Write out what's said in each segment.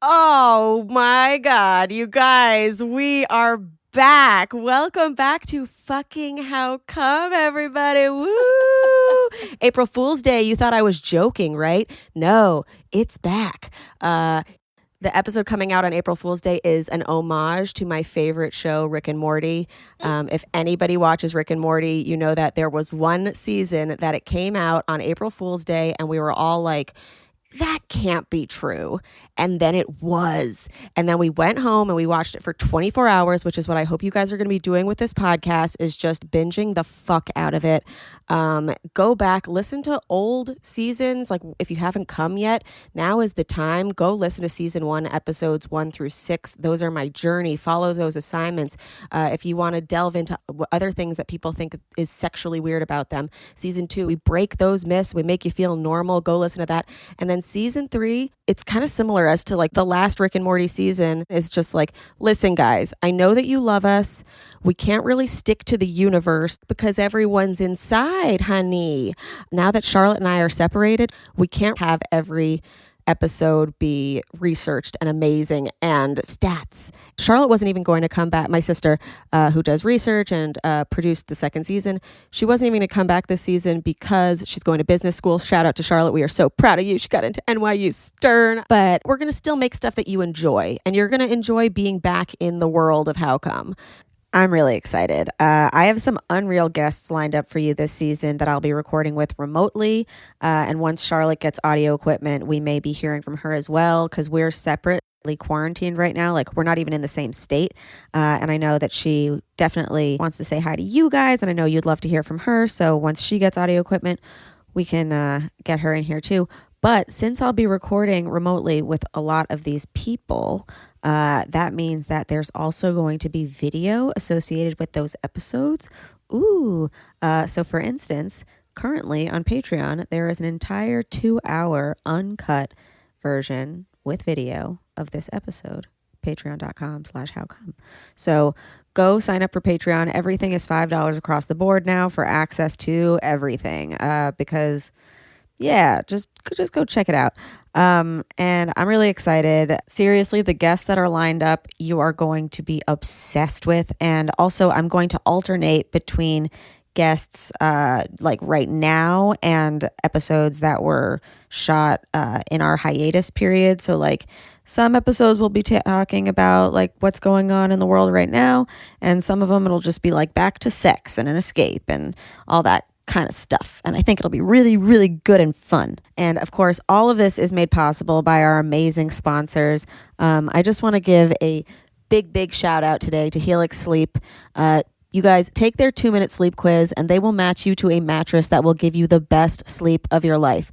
Oh my God, you guys, we are back. Welcome back to fucking How Come, everybody. Woo! April Fool's Day. You thought I was joking, right? No, it's back. The episode coming out on April Fool's Day is an homage to my favorite show, Rick and Morty. If anybody watches Rick and Morty, you know that there was one season that it came out on April Fool's Day, and we were all like, that can't be true. And then it was. And then we went home and we watched it for 24 hours, which is what I hope you guys are going to be doing with this podcast, is just binging the fuck out of it. Go back, listen to old seasons. Like if you haven't come yet, now is the time. Go listen to season 1, episodes 1 through 6. Those are my journey. Follow those assignments. If you want to delve into other things that people think is sexually weird about them. Season 2, we break those myths. We make you feel normal. Go listen to that. And then season 3, it's kind of similar as to like the last Rick and Morty season is just like, listen guys, I know that you love us. We can't really stick to the universe because everyone's inside, honey. Now that Charlotte and I are separated, we can't have every episode be researched and amazing and stats. Charlotte wasn't even going to come back. My sister, who does research and produced the second season, she wasn't even going to come back this season because she's going to business school. Shout out to Charlotte. We are so proud of you. She got into NYU Stern. But we're going to still make stuff that you enjoy, and you're going to enjoy being back in the world of How Come. I'm really excited. I have some unreal guests lined up for you this season that I'll be recording with remotely. And once Charlotte gets audio equipment, we may be hearing from her as well because we're separately quarantined right now. Like we're not even in the same state. And I know that she definitely wants to say hi to you guys. And I know you'd love to hear from her. So once she gets audio equipment, we can get her in here too. But since I'll be recording remotely with a lot of these people, that means that there's also going to be video associated with those episodes. Ooh. So for instance, currently on Patreon, there is an entire 2-hour uncut version with video of this episode. Patreon.com/howcome. So go sign up for Patreon. Everything is $5 across the board now for access to everything. Because yeah, just go check it out. And I'm really excited. Seriously, the guests that are lined up, you are going to be obsessed with. And also I'm going to alternate between guests like right now and episodes that were shot in our hiatus period. So like some episodes we'll be talking about like what's going on in the world right now. And some of them it'll just be like back to sex and an escape and all that kind of stuff. And I think it'll be really, really good and fun. And of course, all of this is made possible by our amazing sponsors. I just want to give a big shout out today to Helix Sleep. You guys take their 2-minute sleep quiz and they will match you to a mattress that will give you the best sleep of your life.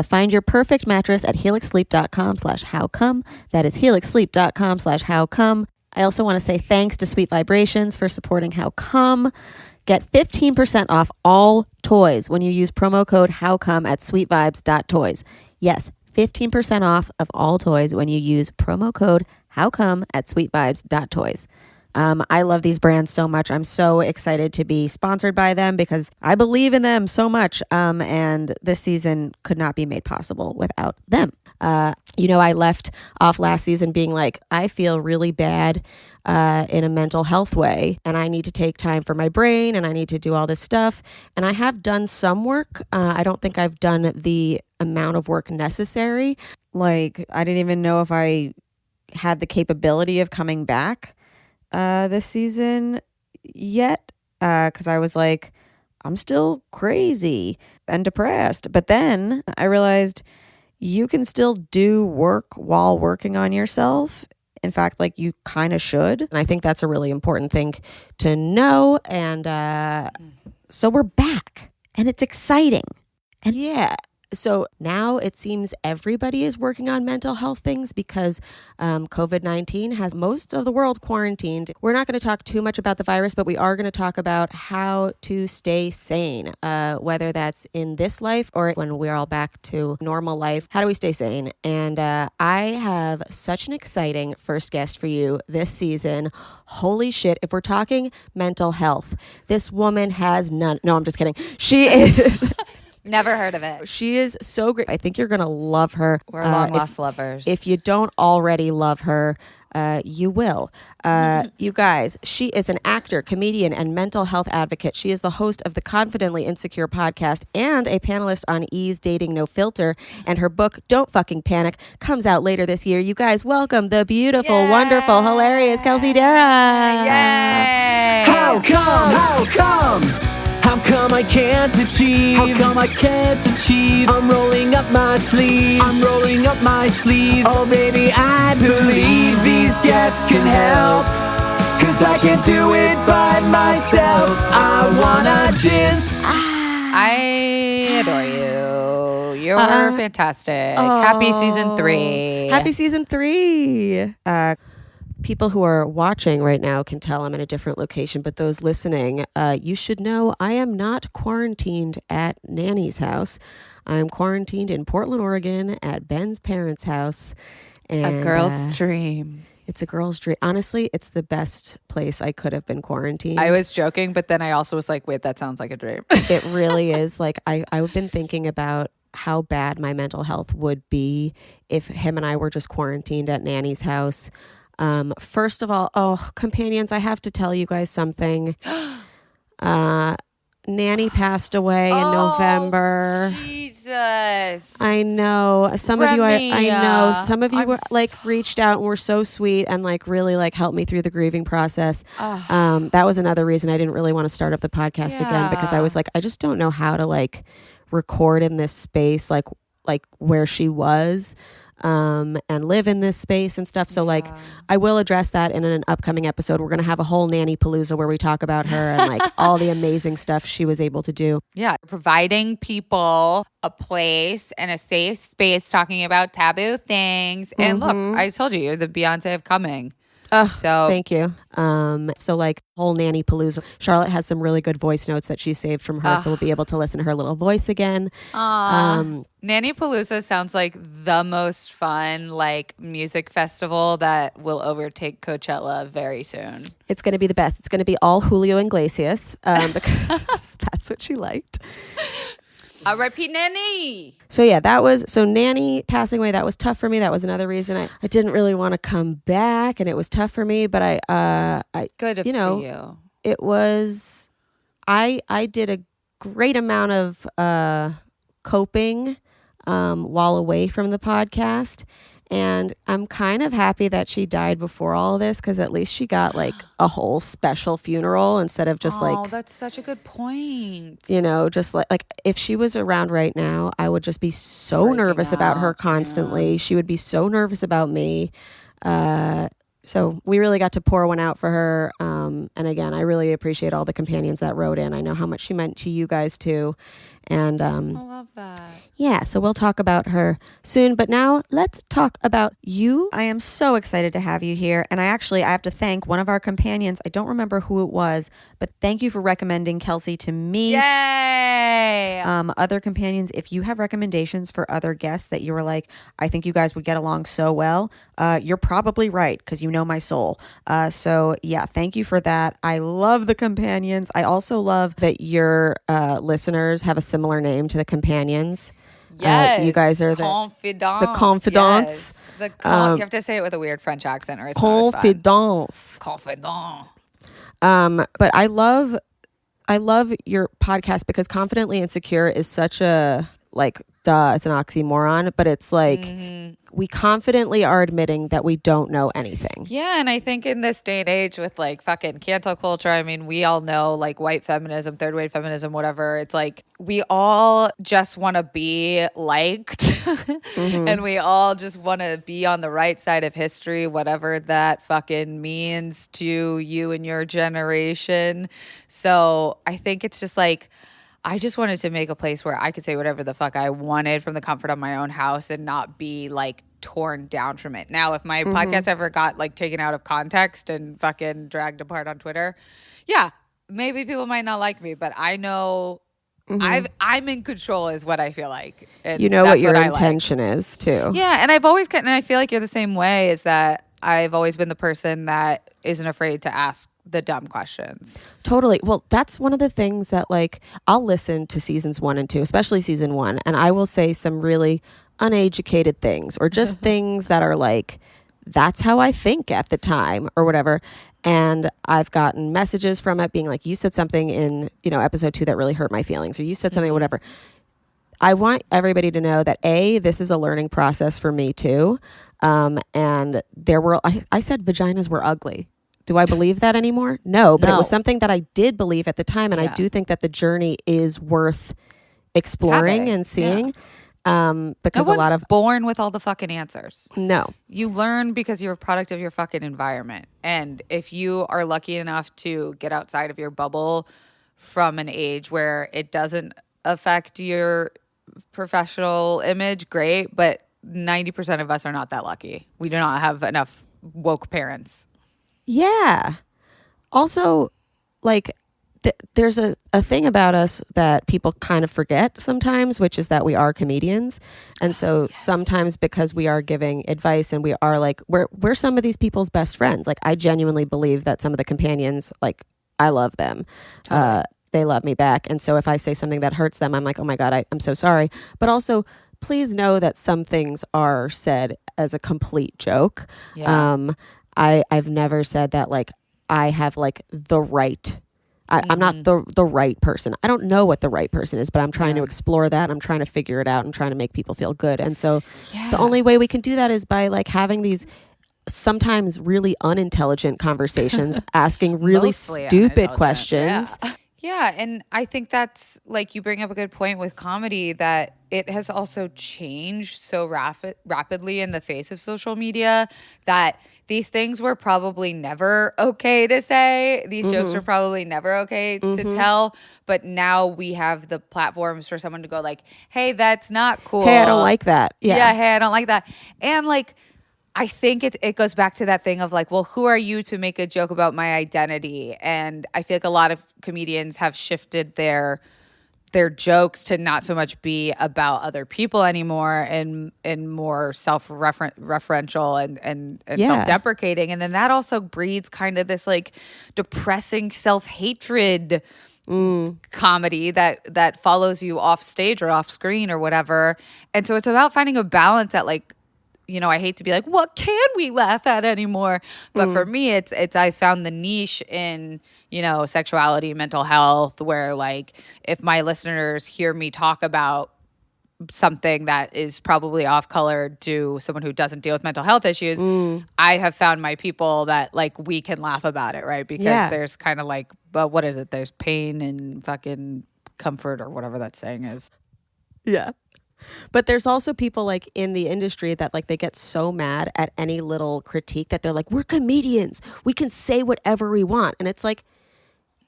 Find your perfect mattress at helixsleep.com/howcome. That is helixsleep.com/howcome. I also want to say thanks to Sweet Vibrations for supporting How Come. Get 15% off all toys when you use promo code HOWCOME at sweetvibes.toys. Yes, 15% off of all toys when you use promo code HOWCOME at sweetvibes.toys. I love these brands so much. I'm so excited to be sponsored by them because I believe in them so much. And this season could not be made possible without them. I left off last season being like, I feel really bad in a mental health way, and I need to take time for my brain, and I need to do all this stuff. And I have done some work. I don't think I've done the amount of work necessary. Like, I didn't even know if I had the capability of coming back this season yet, because I was like, I'm still crazy and depressed. But then I realized you can still do work while working on yourself. In fact, like you kind of should. And I think that's a really important thing to know. And so we're back and it's exciting. And yeah. So now it seems everybody is working on mental health things because COVID-19 has most of the world quarantined. We're not going to talk too much about the virus, but we are going to talk about how to stay sane, whether that's in this life or when we're all back to normal life. How do we stay sane? And I have such an exciting first guest for you this season. Holy shit. If we're talking mental health, this woman has none. No, I'm just kidding. She is... Never heard of it. She is so great. I think you're going to love her. We're long lost lovers. If you don't already love her, you will. You guys, she is an actor, comedian, and mental health advocate. She is the host of the Confidently Insecure podcast and a panelist on E's Dating No Filter. And her book, Don't Fucking Panic, comes out later this year. You guys, welcome the beautiful, wonderful, hilarious Kelsey Darragh. Yay! How come? How come I can't achieve? How come I can't achieve? I'm rolling up my sleeves. Oh baby, I believe these guests can help. 'Cause I can't do it by myself. I wanna jizz. I adore you. You're fantastic. Happy season 3. Happy season 3. People who are watching right now can tell I'm in a different location, but those listening, you should know I am not quarantined at Nanny's house. I'm quarantined in Portland, Oregon at Ben's parents' house. And, A girl's dream. It's a girl's dream. Honestly, it's the best place I could have been quarantined. I was joking, but then I also was like, wait, that sounds like a dream. It really is. Like, I've been thinking about how bad my mental health would be if him and I were just quarantined at Nanny's house. First of all, companions, I have to tell you guys something. Nanny passed away in November. Jesus. I know. Some of you, I know. Some of you I'm were reached out and were so sweet and really helped me through the grieving process. That was another reason I didn't really want to start up the podcast again, because I was like, I just don't know how to record in this space, like where she was. And live in this space and stuff. So I will address that in an upcoming episode. We're going to have a whole Nanny Palooza where we talk about her and all the amazing stuff she was able to do. Yeah. Providing people a place and a safe space talking about taboo things. And look, I told you, you're the Beyonce of coming. So thank you. Whole Nanny Palooza. Charlotte has some really good voice notes that she saved from her, so we'll be able to listen to her little voice again. Nanny Palooza sounds like the most fun music festival that will overtake Coachella very soon. It's going to be the best. It's going to be all Julio Iglesias because that's what she liked. R.I.P. Nanny. So Nanny passing away, that was tough for me. That was another reason I didn't really want to come back, and it was tough for me, but I good for you. It was, I did a great amount of coping while away from the podcast. And I'm kind of happy that she died before all of this, because at least she got a whole special funeral instead of just that's such a good point. Just if she was around right now, I would just be so nervous about her constantly. Yeah. She would be so nervous about me. So we really got to pour one out for her. And again, I really appreciate all the companions that wrote in. I know how much she meant to you guys too. And I love that. Yeah, so we'll talk about her soon. But now let's talk about you. I am so excited to have you here. And I have to thank one of our companions. I don't remember who it was, but thank you for recommending Kelsey to me. Yay! Other companions, if you have recommendations for other guests that you were like, I think you guys would get along so well, you're probably right, because you know my soul. So yeah, thank you for that. I love the companions. I also love that your listeners have a similar name to the companions. Yes. You guys are the confidants. Yes. You have to say it with a weird French accent or it's confidants. Confidant. But I love your podcast because Confidently Insecure is such a it's an oxymoron, but it's we confidently are admitting that we don't know anything. Yeah, and I think in this day and age with fucking cancel culture, I mean, we all know white feminism, third wave feminism, whatever. It's we all just want to be liked and we all just want to be on the right side of history, whatever that fucking means to you and your generation. So I think it's just I just wanted to make a place where I could say whatever the fuck I wanted from the comfort of my own house and not be torn down from it. Now, if my podcast ever got taken out of context and fucking dragged apart on Twitter, yeah, maybe people might not like me, but I know I'm in control is what I feel like. And you know what your intention is too. Yeah, and I've always and I feel like you're the same way, is that I've always been the person that isn't afraid to ask the dumb questions. Totally. Well, that's one of the things that like I'll listen to seasons 1 and 2, especially season 1, and I will say some really uneducated things or just things that are like, that's how I think at the time or whatever. And I've gotten messages from it being like, you said something in, episode 2 that really hurt my feelings, or you said something, whatever. I want everybody to know that this is a learning process for me too. And I said vaginas were ugly. Do I believe that anymore? No, but it was something that I did believe at the time. And I do think that the journey is worth exploring and seeing. Because no a lot one's of born with all the fucking answers. No. You learn because you're a product of your fucking environment. And if you are lucky enough to get outside of your bubble from an age where it doesn't affect your professional image, great. But 90% of us are not that lucky. We do not have enough woke parents. Yeah. Also, like, there's a thing about us that people kind of forget sometimes, which is that we are comedians. And so sometimes because we are giving advice and we are like, we're some of these people's best friends. Like, I genuinely believe that some of the companions, like, I love them. Totally. They love me back. And so if I say something that hurts them, I'm like, oh my God, I'm so sorry. But also, please know that some things are said as a complete joke. Yeah. I've never said that, like, I have, like, the right. I'm not the right person. I don't know what the right person is, but I'm trying to explore that. I'm trying to figure it out. I'm trying to make people feel good. And so the only way we can do that is by like having these sometimes really unintelligent conversations, asking really stupid questions. Yeah. Yeah, and I think that's, like, you bring up a good point with comedy, that it has also changed so rapidly in the face of social media that these things were probably never okay to say. These jokes were probably never okay to tell. But now we have the platforms for someone to go like, hey, that's not cool. Hey, I don't like that. Yeah, hey, I don't like that. And, like, I think it goes back to that thing of like, well, who are you to make a joke about my identity? And I feel like a lot of comedians have shifted their jokes to not so much be about other people anymore and more self-referential and self-deprecating. And then that also breeds kind of this like depressing self-hatred comedy that follows you off stage or off screen or whatever. And so it's about finding a balance at like, I hate to be like, what can we laugh at anymore? But for me, it's I found the niche in, sexuality, mental health, where like if my listeners hear me talk about something that is probably off color to someone who doesn't deal with mental health issues, I have found my people that like we can laugh about it, right? Because there's kind of like, what is it? There's pain and fucking comfort or whatever that saying is. Yeah. But there's also people like in the industry that like they get so mad at any little critique that they're like, we're comedians. We can say whatever we want. And it's like,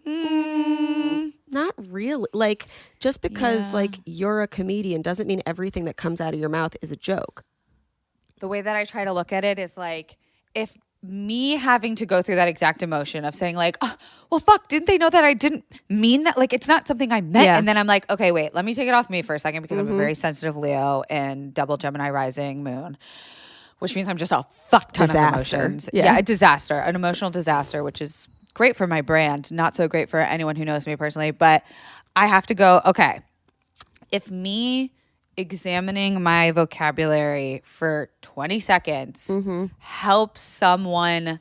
not really. Like just because like you're a comedian doesn't mean everything that comes out of your mouth is a joke. The way that I try to look at it is like, if me having to go through that exact emotion of saying like, oh, well, fuck, didn't they know that I didn't mean that? Like, it's not something I meant. Yeah. And then I'm like, okay, wait, let me take it off me for a second because I'm a very sensitive Leo and double Gemini rising moon, which means I'm just a fuck ton of emotions. Yeah, a disaster, an emotional disaster, which is great for my brand, not so great for anyone who knows me personally. But I have to go, okay, if me examining my vocabulary for 20 seconds helps someone,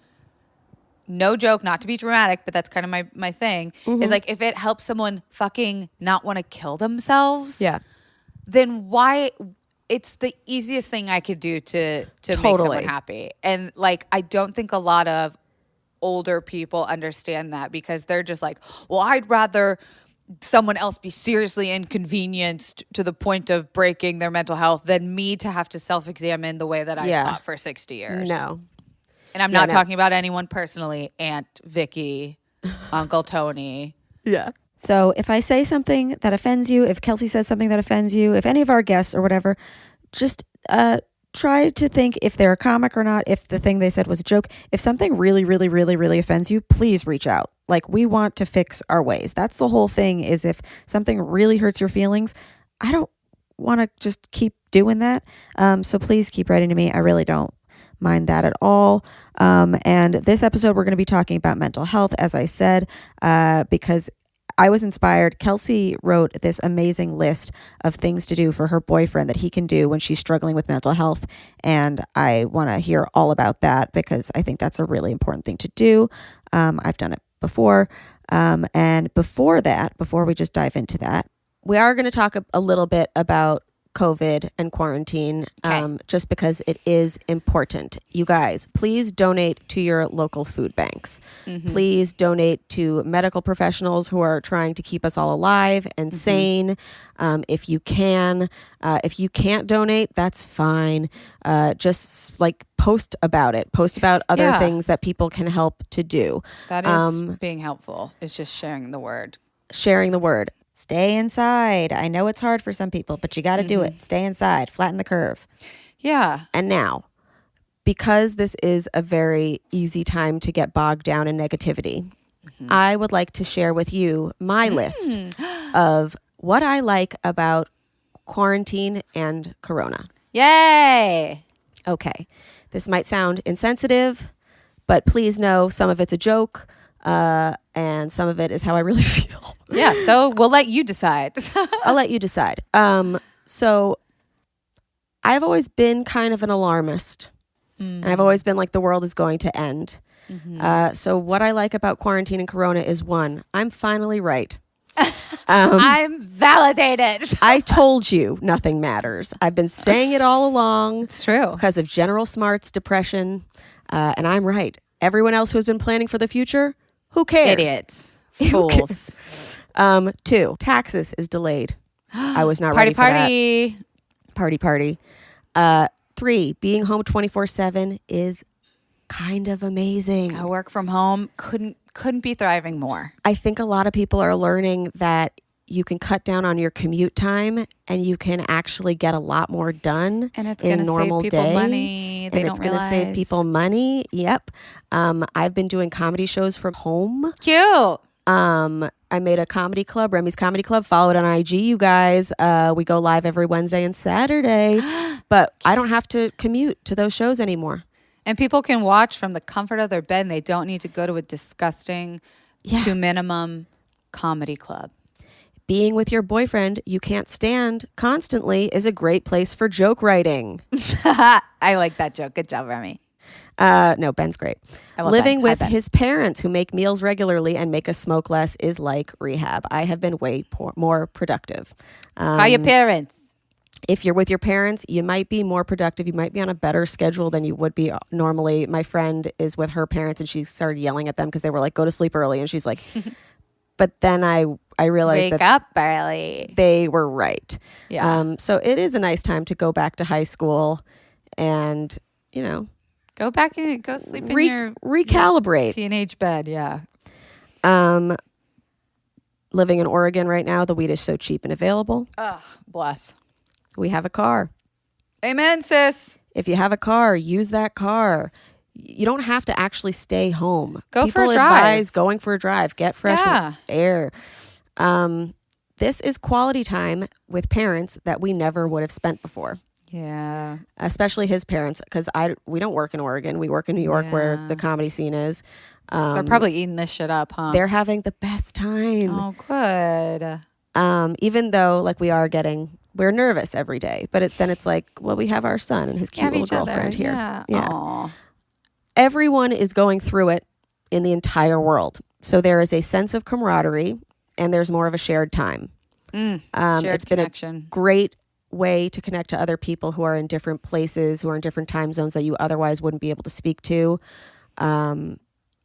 no joke, not to be dramatic, but that's kind of my thing, is like if it helps someone fucking not want to kill themselves, then why? It's the easiest thing I could do to make someone happy. And like, I don't think a lot of older people understand that because they're just like, well, I'd rather someone else be seriously inconvenienced to the point of breaking their mental health than me to have to self-examine the way that I thought for 60 years. No. And I'm not talking about anyone personally, Aunt Vicky, Uncle Tony. Yeah. So if I say something that offends you, if Kelsey says something that offends you, if any of our guests or whatever, just try to think if they're a comic or not, if the thing they said was a joke. If something really, really, really, really offends you, please reach out. Like, we want to fix our ways. That's the whole thing, is if something really hurts your feelings, I don't want to just keep doing that. So please keep writing to me. I really don't. mind that at all. And this episode, we're going to be talking about mental health, as I said, because I was inspired. Kelsey wrote this amazing list of things to do for her boyfriend that he can do when she's struggling with mental health. And I want to hear all about that because I think that's a really important thing to do. I've done it before. And before we just dive into that, we are going to talk a little bit about COVID and quarantine, just because it is important. You guys, please donate to your local food banks. Please donate to medical professionals who are trying to keep us all alive and sane. If you can, if you can't donate, that's fine. Just like post about it. Post about other things that people can help to do. That is being helpful. It's just sharing the word. Sharing the word. Stay inside. I know it's hard for some people, but you got to do it. Stay inside. Flatten the curve. Yeah. And now, because this is a very easy time to get bogged down in negativity, I would like to share with you my list of what I like about quarantine and Corona. Yay. Okay. This might sound insensitive, but please know some of it's a joke. And some of it is how I really feel. Yeah, so we'll let you decide. I'll let you decide. So I've always been kind of an alarmist. And I've always been like, the world is going to end. So what I like about quarantine and Corona is, one, I'm finally right. I'm validated. I told you nothing matters. I've been saying it all along. It's true. Because of General Smart's depression. And I'm right. Everyone else who's been planning for the future, who cares? Idiots. Fools. 2, taxes is delayed. I was not ready for that. Party. 3, being home 24/7 is kind of amazing. I work from home. Couldn't be thriving more. I think a lot of people are learning that you can cut down on your commute time and you can actually get a lot more done And it's in going a to normal save people day. money. They And don't it's going to realize. save people money. Yep. I've been doing comedy shows from home. Cute. I made a comedy club, Remy's Comedy Club. Follow it on IG, you guys. We go live every Wednesday and Saturday. But I don't have to commute to those shows anymore. And people can watch from the comfort of their bed and they don't need to go to a disgusting to minimum comedy club. Being with your boyfriend you can't stand constantly is a great place for joke writing. I like that joke. Good job, Remy. No, Ben's great. Living Ben. Hi, with Ben. his parents who make meals regularly and make us smoke less is like rehab. I have been way more productive. Call your parents. If you're with your parents, you might be more productive. You might be on a better schedule than you would be normally. My friend is with her parents and she started yelling at them because they were like, go to sleep early. And she's like, but then I realized Wake that up early. they were right. Yeah. So it is a nice time to go back to high school and, Go back and go sleep in your recalibrate. teenage bed. Yeah. Living in Oregon right now, the weed is so cheap and available. Ugh, bless. We have a car. Amen, sis. If you have a car, use that car. You don't have to actually stay home. Go for a People drive. advise going for a drive. Get fresh Yeah. air. This is quality time with parents that we never would have spent before. Yeah. Especially his parents, because we don't work in Oregon. We work in New York where the comedy scene is. They're probably eating this shit up, huh? They're having the best time. Oh, good. Even though we're nervous every day, but then it's like, well, we have our son and his cute Have little each other. girlfriend here. Yeah. Aw. Everyone is going through it in the entire world. So there is a sense of camaraderie and there's more of a shared time. Shared It's been connection. a great way to connect to other people who are in different places, who are in different time zones that you otherwise wouldn't be able to speak to.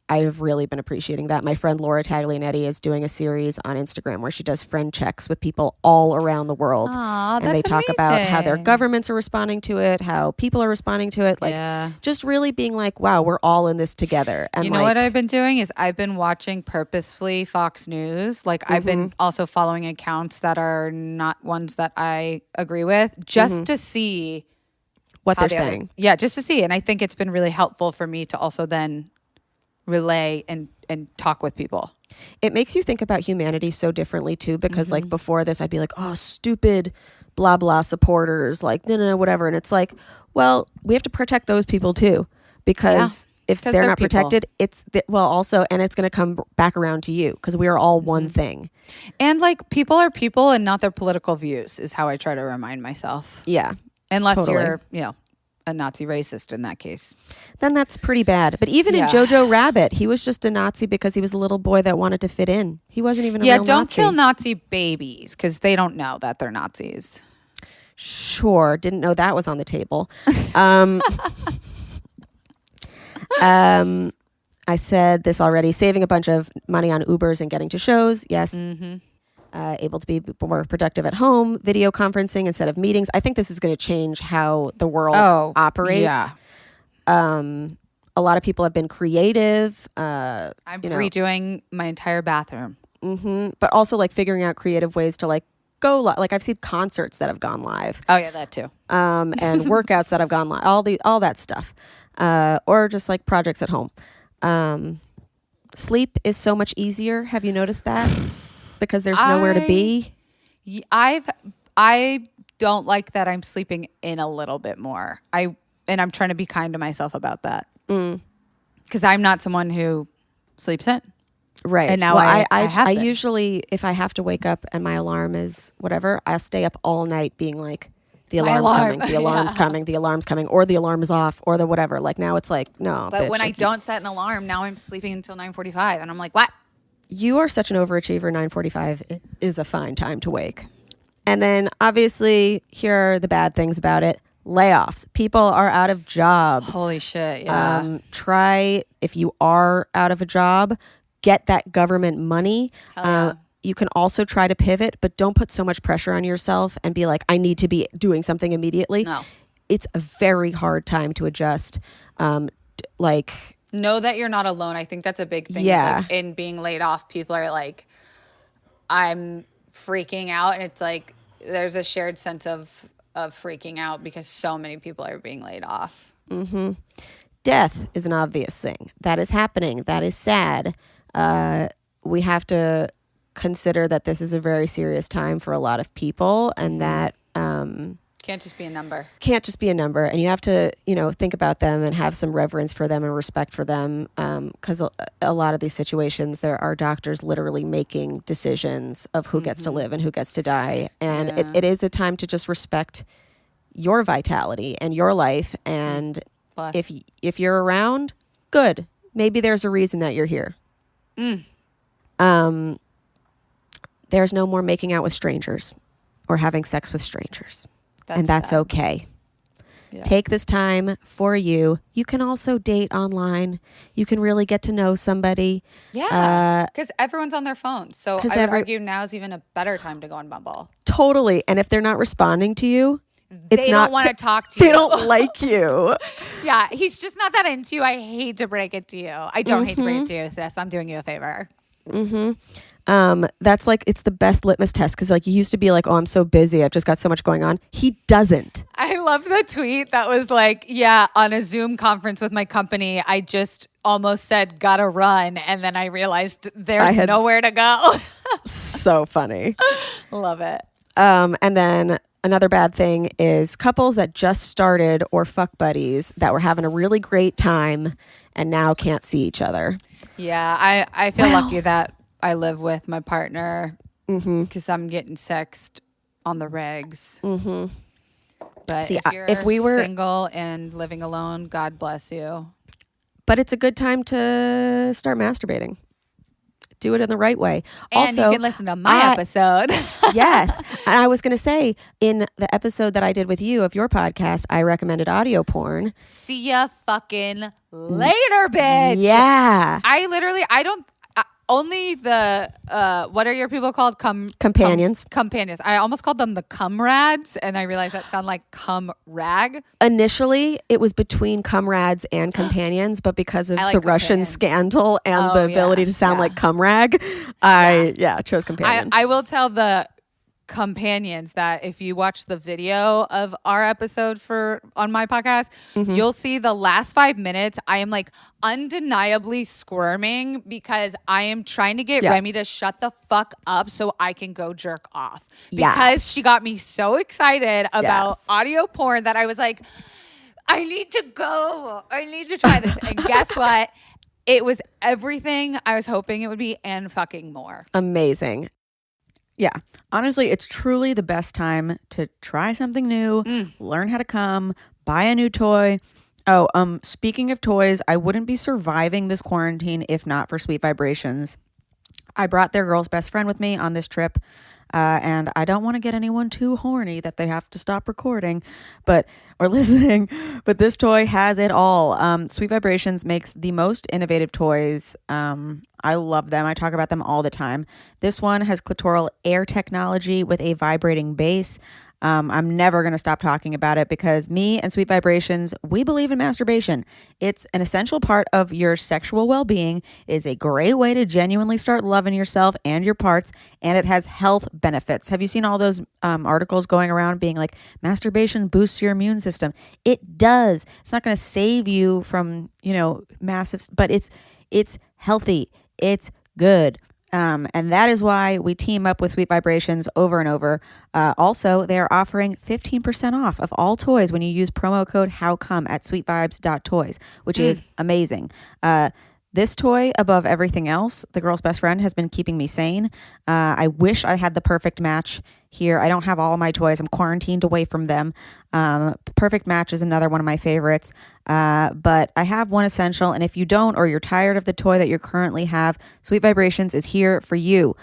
I've really been appreciating that. My friend Laura Taglianetti is doing a series on Instagram where she does friend checks with people all around the world. Aw, and they that's talk about how their amazing. governments are responding to it, how people are responding to it. Just really being like, wow, we're all in this together. And You know what I've been doing is I've been watching purposefully Fox News. I've been also following accounts that are not ones that I agree with just to see what how they're saying. Yeah, just to see. And I think it's been really helpful for me to also then relay and talk with people. It makes you think about humanity so differently too, because like before this, I'd be like, oh, stupid blah, blah supporters, like, no, whatever. And it's like, well, we have to protect those people too, because if they're not protected, also, and it's going to come back around to you, because we are all one thing. And like, people are people and not their political views is how I try to remind myself. Yeah. Unless you're, a Nazi racist in that case. Then that's pretty bad. But even in Jojo Rabbit, he was just a Nazi because he was a little boy that wanted to fit in. He wasn't even a real Nazi. Yeah, don't kill Nazi babies because they don't know that they're Nazis. Sure. Didn't know that was on the table. I said this already. Saving a bunch of money on Ubers and getting to shows. Yes. Mm-hmm. Able to be more productive at home, video conferencing instead of meetings. I think this is going to change how the world operates. Yeah. A lot of people have been creative. I'm redoing my entire bathroom. Mm-hmm. But also like figuring out creative ways to like go live. Like I've seen concerts that have gone live. Oh yeah, that too. And workouts that have gone live. All that stuff. Or just like projects at home. Sleep is so much easier. Have you noticed that? Because there's nowhere to be. I don't like that I'm sleeping in a little bit more. And I'm trying to be kind to myself about that. Because I'm not someone who sleeps in. Right. And now I usually, if I have to wake up and my alarm is whatever, I'll stay up all night being like, the alarm's coming, the alarm's coming, the alarm's coming, or the alarm is off, or the whatever. Like now it's like, no. But when I don't set an alarm, now I'm sleeping until 9:45. And I'm like, what? You are such an overachiever. 9:45 is a fine time to wake. And then obviously, here are the bad things about it. Layoffs. People are out of jobs. Holy shit, yeah. Try, if you are out of a job, get that government money. You can also try to pivot, but don't put so much pressure on yourself and be like, I need to be doing something immediately. No. It's a very hard time to adjust. Know that you're not alone. I think that's a big thing. Yeah. Like in being laid off, people are like, I'm freaking out. And it's like, there's a shared sense of freaking out because so many people are being laid off. Mm-hmm. Death is an obvious thing. That is happening. That is sad. We have to consider that this is a very serious time for a lot of people, and that can't just be a number. Can't just be a number. And you have to, think about them and have some reverence for them and respect for them. Because a lot of these situations, there are doctors literally making decisions of who gets to live and who gets to die. And it is a time to just respect your vitality and your life. And if you're around, good. Maybe there's a reason that you're here. There's no more making out with strangers or having sex with strangers. That's sad. Okay. Yeah. Take this time for you. You can also date online. You can really get to know somebody. Yeah, because everyone's on their phones. So I would argue now is even a better time to go on Bumble. Totally. And if they're not responding to you, they don't want to talk to you. They don't like you. Yeah, he's just not that into you. I hate to break it to you. I don't hate to break it to you, sis. I'm doing you a favor. Mm-hmm. That's like, it's the best litmus test, because like you used to be like, oh, I'm so busy, I've just got so much going on. He doesn't. I love the tweet that was like, yeah, on a Zoom conference with my company, I just almost said gotta run, and then I realized there's nowhere to go. So funny. Love it. And then another bad thing is couples that just started, or fuck buddies that were having a really great time and now can't see each other. Yeah, I feel lucky that I live with my partner because I'm getting sexed on the regs. Mm-hmm. But see, if we were single and living alone, God bless you. But it's a good time to start masturbating. Do it in the right way. And also, you can listen to my episode. Yes. And I was going to say, in the episode that I did with you of your podcast, I recommended audio porn. See ya fucking later, bitch. Yeah. Only the, what are your people called? Companions. Companions. I almost called them the comrades, and I realized that sounded like cum-rag. Initially, it was between comrades and companions, but because of the Russian scandal and the ability to sound like cum-rag, I chose companion. I will tell the companions that if you watch the video of our episode on my podcast, you'll see the last 5 minutes I am like undeniably squirming because I am trying to get Remy to shut the fuck up so I can go jerk off. Because she got me so excited about audio porn that I was like, I need to go. I need to try this. And guess what? It was everything I was hoping it would be and fucking more. Amazing. Yeah. Honestly, it's truly the best time to try something new, learn how to come, buy a new toy. Oh, speaking of toys, I wouldn't be surviving this quarantine if not for Sweet Vibrations. I brought their girl's best friend with me on this trip. And I don't want to get anyone too horny that they have to stop recording or listening, but this toy has it all. Sweet Vibrations makes the most innovative toys. I love them. I talk about them all the time. This one has clitoral air technology with a vibrating base. I'm never going to stop talking about it because me and Sweet Vibrations, we believe in masturbation. It's an essential part of your sexual well-being. It is a great way to genuinely start loving yourself and your parts, and it has health benefits. Have you seen all those articles going around being like, masturbation boosts your immune system? It does. It's not going to save you from, massive, but it's healthy. It's good. And that is why we team up with Sweet Vibrations over and over. Also, they are offering 15% off of all toys when you use promo code HOWCOME at sweetvibes.toys, which is amazing. This toy, above everything else, the girl's best friend, has been keeping me sane. I wish I had the perfect match here. I don't have all of my toys. I'm quarantined away from them. Perfect Match is another one of my favorites. But I have one essential, and if you don't or you're tired of the toy that you currently have, Sweet Vibrations is here for you.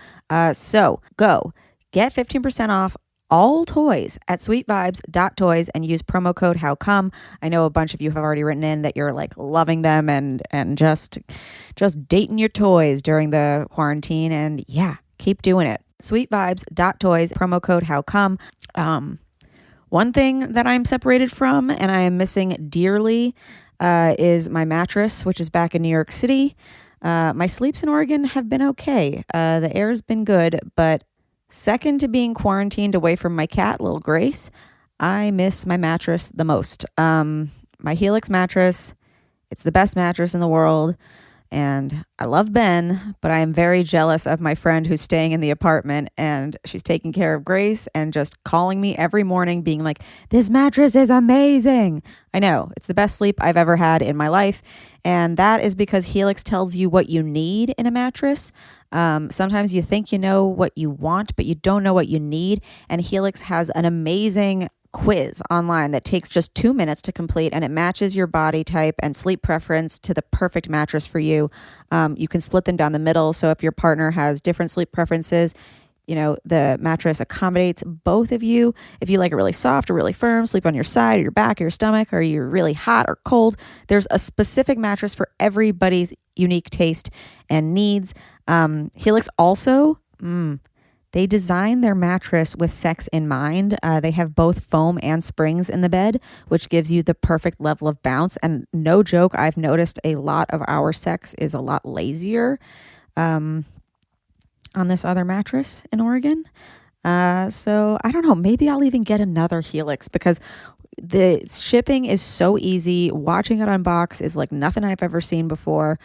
So go get 15% off all toys at sweetvibes.toys and use promo code HOWCOME. I know a bunch of you have already written in that you're like loving them and just dating your toys during the quarantine, and yeah, keep doing it. Sweetvibes.toys, promo code HOWCOME. One thing that I'm separated from and I am missing dearly is my mattress, which is back in New York City. My sleeps in Oregon have been okay. The air's been good, but second to being quarantined away from my cat, little Grace, I miss my mattress the most. My Helix mattress, it's the best mattress in the world. And I love Ben, but I am very jealous of my friend who's staying in the apartment and she's taking care of Grace and just calling me every morning being like, this mattress is amazing. I know, it's the best sleep I've ever had in my life. And that is because Helix tells you what you need in a mattress. Sometimes you think you know what you want, but you don't know what you need. And Helix has an amazing quiz online that takes just 2 minutes to complete, and it matches your body type and sleep preference to the perfect mattress for you. You can split them down the middle. So if your partner has different sleep preferences, the mattress accommodates both of you. If you like it really soft or really firm, sleep on your side or your back or your stomach, or you're really hot or cold, there's a specific mattress for everybody's unique taste and needs. Helix also, they design their mattress with sex in mind. They have both foam and springs in the bed, which gives you the perfect level of bounce. And no joke, I've noticed a lot of our sex is a lot lazier on this other mattress in Oregon. So I don't know, maybe I'll even get another Helix because the shipping is so easy. Watching it unbox is like nothing I've ever seen before.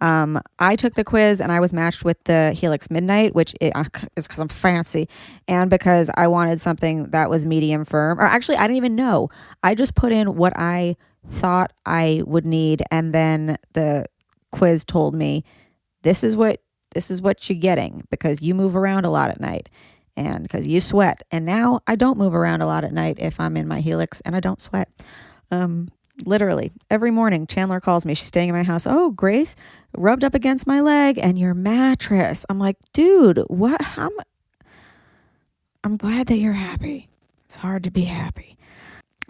I took the quiz and I was matched with the Helix Midnight, which is because I'm fancy and because I wanted something that was medium firm. Or actually, I didn't even know. I just put in what I thought I would need, and then the quiz told me this is what you're getting because you move around a lot at night and because you sweat. And now I don't move around a lot at night if I'm in my Helix and I don't sweat. Literally every morning Chandler calls me, she's staying in my house. Oh, Grace rubbed up against my leg and your mattress. I'm like, dude, what? I'm glad that you're happy. It's hard to be happy.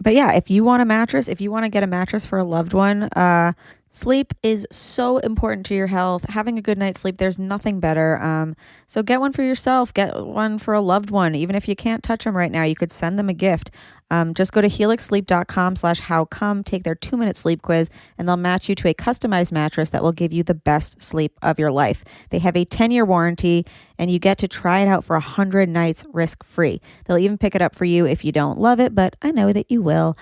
But yeah, if you want a mattress, if you want to get a mattress for a loved one, Sleep is so important to your health. Having a good night's sleep, there's nothing better. So get one for yourself. Get one for a loved one. Even if you can't touch them right now, you could send them a gift. Just go to helixsleep.com/howcome, take their 2-minute sleep quiz, and they'll match you to a customized mattress that will give you the best sleep of your life. They have a 10-year warranty, and you get to try it out for 100 nights risk-free. They'll even pick it up for you if you don't love it, but I know that you will.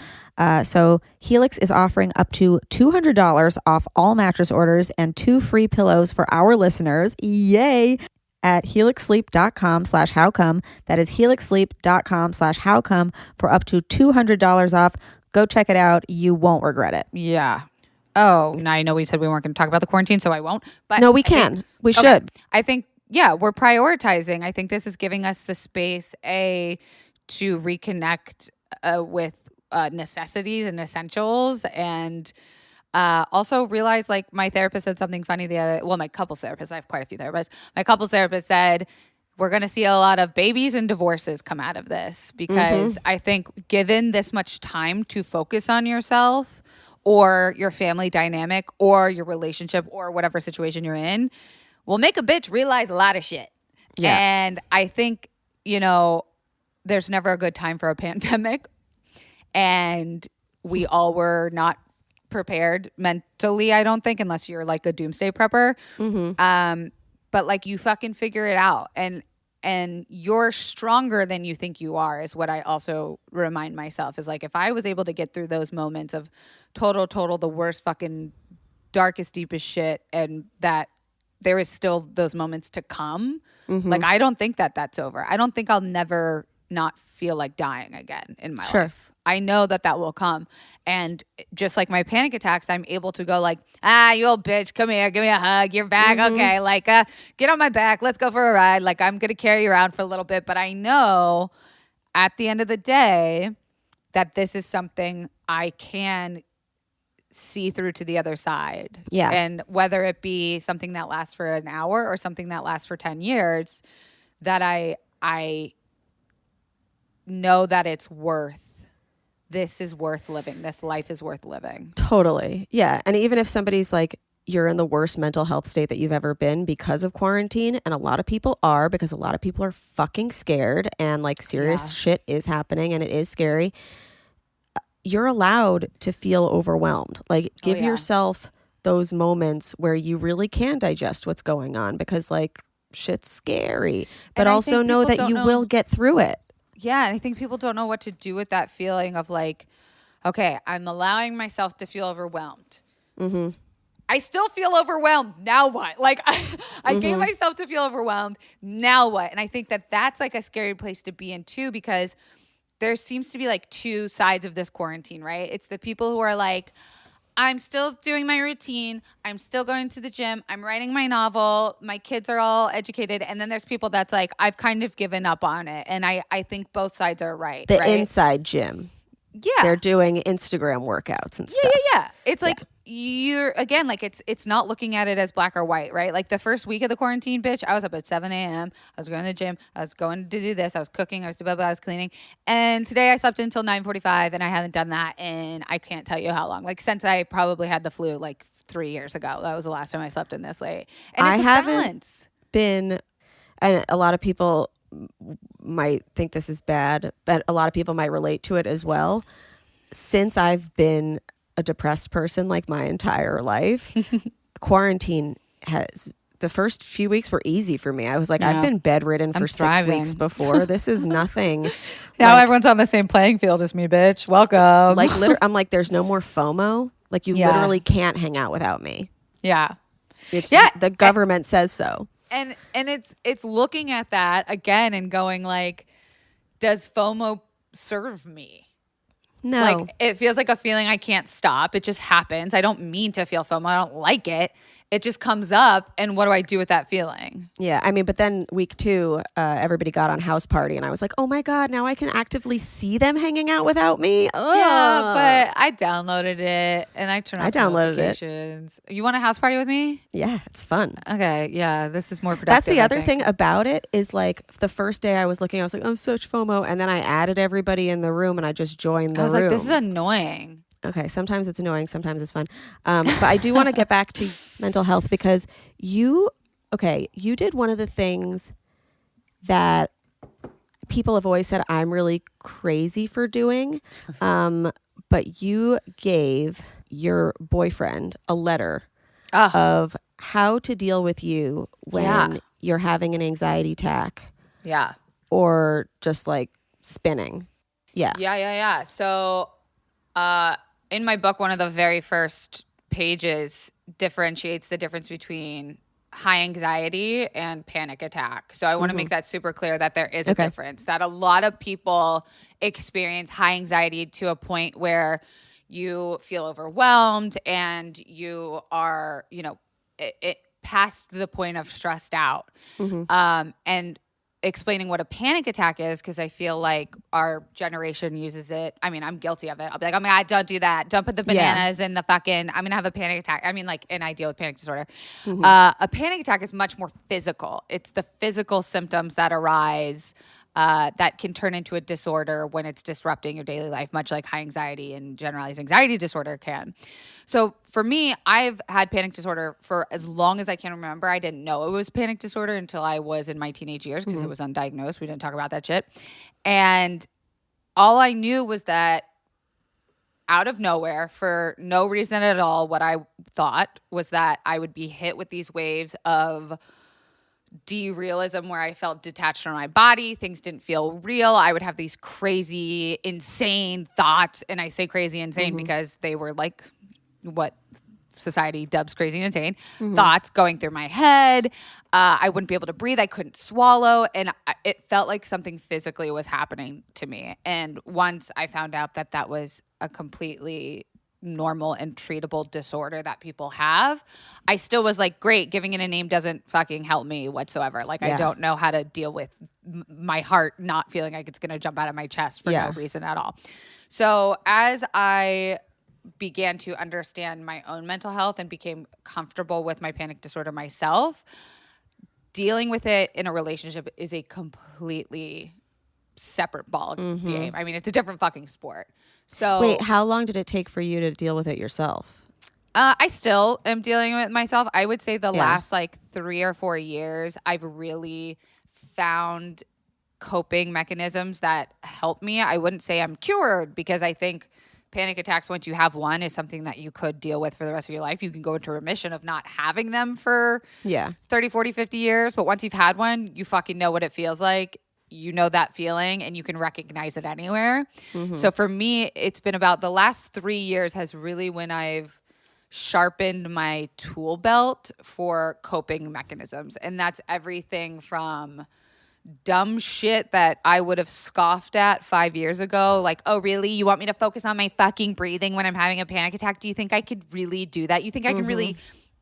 So Helix is offering up to $200 off all mattress orders and 2 free pillows for our listeners. Yay! At helixsleep.com/howcome. That is helixsleep.com/howcome for up to $200 off. Go check it out. You won't regret it. Yeah. Oh, now I know we said we weren't going to talk about the quarantine, so I won't. But No, we can. We should. I think, yeah, we're prioritizing. I think this is giving us the space, to reconnect with necessities and essentials, and also realize, like, my therapist said something funny my couples therapist, I have quite a few therapists. My couples therapist said, we're going to see a lot of babies and divorces come out of this, because I think given this much time to focus on yourself or your family dynamic or your relationship or whatever situation you're in, will make a bitch realize a lot of shit. Yeah. And I think, there's never a good time for a pandemic. And we all were not prepared mentally, I don't think, unless you're like a doomsday prepper. But like, you fucking figure it out. And you're stronger than you think you are, is what I also remind myself, is like, if I was able to get through those moments of total, the worst fucking darkest, deepest shit, and that there is still those moments to come. Like, I don't think that that's over. I don't think I'll never not feel like dying again in my life. I know that will come. And just like my panic attacks, I'm able to go like, you old bitch, come here, give me a hug, you're back. Okay, like, get on my back, let's go for a ride. Like, I'm going to carry you around for a little bit. But I know at the end of the day that this is something I can see through to the other side. Yeah. And whether it be something that lasts for an hour or something that lasts for 10 years, that I know that this is worth living. This life is worth living. Totally. Yeah. And even if somebody's like, you're in the worst mental health state that you've ever been because of quarantine, and a lot of people are, because a lot of people are fucking scared, and like serious shit is happening and it is scary, you're allowed to feel overwhelmed. Like, give yourself those moments where you really can digest what's going on, because like, shit's scary, but also know that you will get through it. Yeah, and I think people don't know what to do with that feeling of like, okay, I'm allowing myself to feel overwhelmed. I still feel overwhelmed. Now what? Like, I gave myself to feel overwhelmed. Now what? And I think that that's like a scary place to be in too, because there seems to be like two sides of this quarantine, right? It's the people who are like, I'm still doing my routine. I'm still going to the gym. I'm writing my novel. My kids are all educated. And then there's people that's like, I've kind of given up on it. And I think both sides are right. The inside gym. Yeah. They're doing Instagram workworkouts and stuff. Yeah. It's like, you're, again, like, it's not looking at it as black or white, right? Like, the first week of the quarantine, bitch, I was up at 7 a.m. I was going to the gym. I was going to do this. I was cooking. I was cleaning. And today I slept until 9:45, and I haven't done that in, I can't tell you how long. Like, since I probably had the flu like 3 years ago. That was the last time I slept in this late. And it's balance. Been, and a lot of people might think this is bad, but a lot of people might relate to it as well. Since I've been a depressed person like my entire life, quarantine the first few weeks were easy for me. I was like, I've been bedridden for 6 weeks before. This is nothing. Now like, everyone's on the same playing field as me, bitch. Welcome. Like, I'm like, there's no more FOMO. Like, you literally can't hang out without me. Yeah. The government says so. And it's looking at that again and going like, does FOMO serve me? No. Like, it feels like a feeling I can't stop. It just happens. I don't mean to feel FOMO. I don't like it. It just comes up. And what do I do with that feeling? Yeah. I mean, but then week 2, everybody got on House Party, and I was like, oh my God, now I can actively see them hanging out without me. Ugh. Yeah, but I downloaded it and I turned off notifications. You want a house party with me? Yeah, it's fun. Okay. Yeah. This is more productive. That's the other thing about it, is like, the first day I was looking, I was like, oh, such FOMO. And then I added everybody in the room and I just joined the room. I was like, this is annoying. Okay, sometimes it's annoying, sometimes it's fun. But I do want to get back to mental health because you did one of the things that people have always said I'm really crazy for doing. But you gave your boyfriend a letter of how to deal with you when you're having an anxiety attack. Yeah. Or just like spinning. Yeah. Yeah. So in my book, one of the very first pages differentiates the difference between high anxiety and panic attack. So I want to make that super clear that there is a difference, that a lot of people experience high anxiety to a point where you feel overwhelmed and you are, it past the point of stressed out. And explaining what a panic attack is, because I feel like our generation uses it. I mean, I'm guilty of it. I'll be like, oh my God, don't do that. Don't put the bananas in the fucking, I'm going to have a panic attack. I mean, and I deal with panic disorder. A panic attack is much more physical. It's the physical symptoms that arise that can turn into a disorder when it's disrupting your daily life, much like high anxiety and generalized anxiety disorder can. So for me, I've had panic disorder for as long as I can remember. I didn't know it was panic disorder until I was in my teenage years because it was undiagnosed. We didn't talk about that shit. And all I knew was that out of nowhere, for no reason at all, what I thought was that I would be hit with these waves of derealism where I felt detached from my body. Things didn't feel real. I would have these crazy, insane thoughts. And I say crazy, insane because they were like what society dubs crazy and insane thoughts going through my head. I wouldn't be able to breathe. I couldn't swallow. And it felt like something physically was happening to me. And once I found out that that was a completely normal and treatable disorder that people have, I still was like, great, giving it a name doesn't fucking help me whatsoever. Like, I don't know how to deal with my heart not feeling like it's going to jump out of my chest for no reason at all. So as I began to understand my own mental health and became comfortable with my panic disorder myself, dealing with it in a relationship is a completely separate ball game. I mean, it's a different fucking sport. So wait, how long did it take for you to deal with it yourself? I still am dealing with it myself. I would say the last 3 or 4 years, I've really found coping mechanisms that help me. I wouldn't say I'm cured because I think panic attacks, once you have one, is something that you could deal with for the rest of your life. You can go into remission of not having them for 30, 40, 50 years. But once you've had one, you fucking know what it feels like. You know that feeling and you can recognize it anywhere. So for me, it's been about the last 3 years has really when I've sharpened my tool belt for coping mechanisms. And that's everything from dumb shit that I would have scoffed at 5 years ago. Like, oh, really? You want me to focus on my fucking breathing when I'm having a panic attack? Do you think I could really do that? You think I can really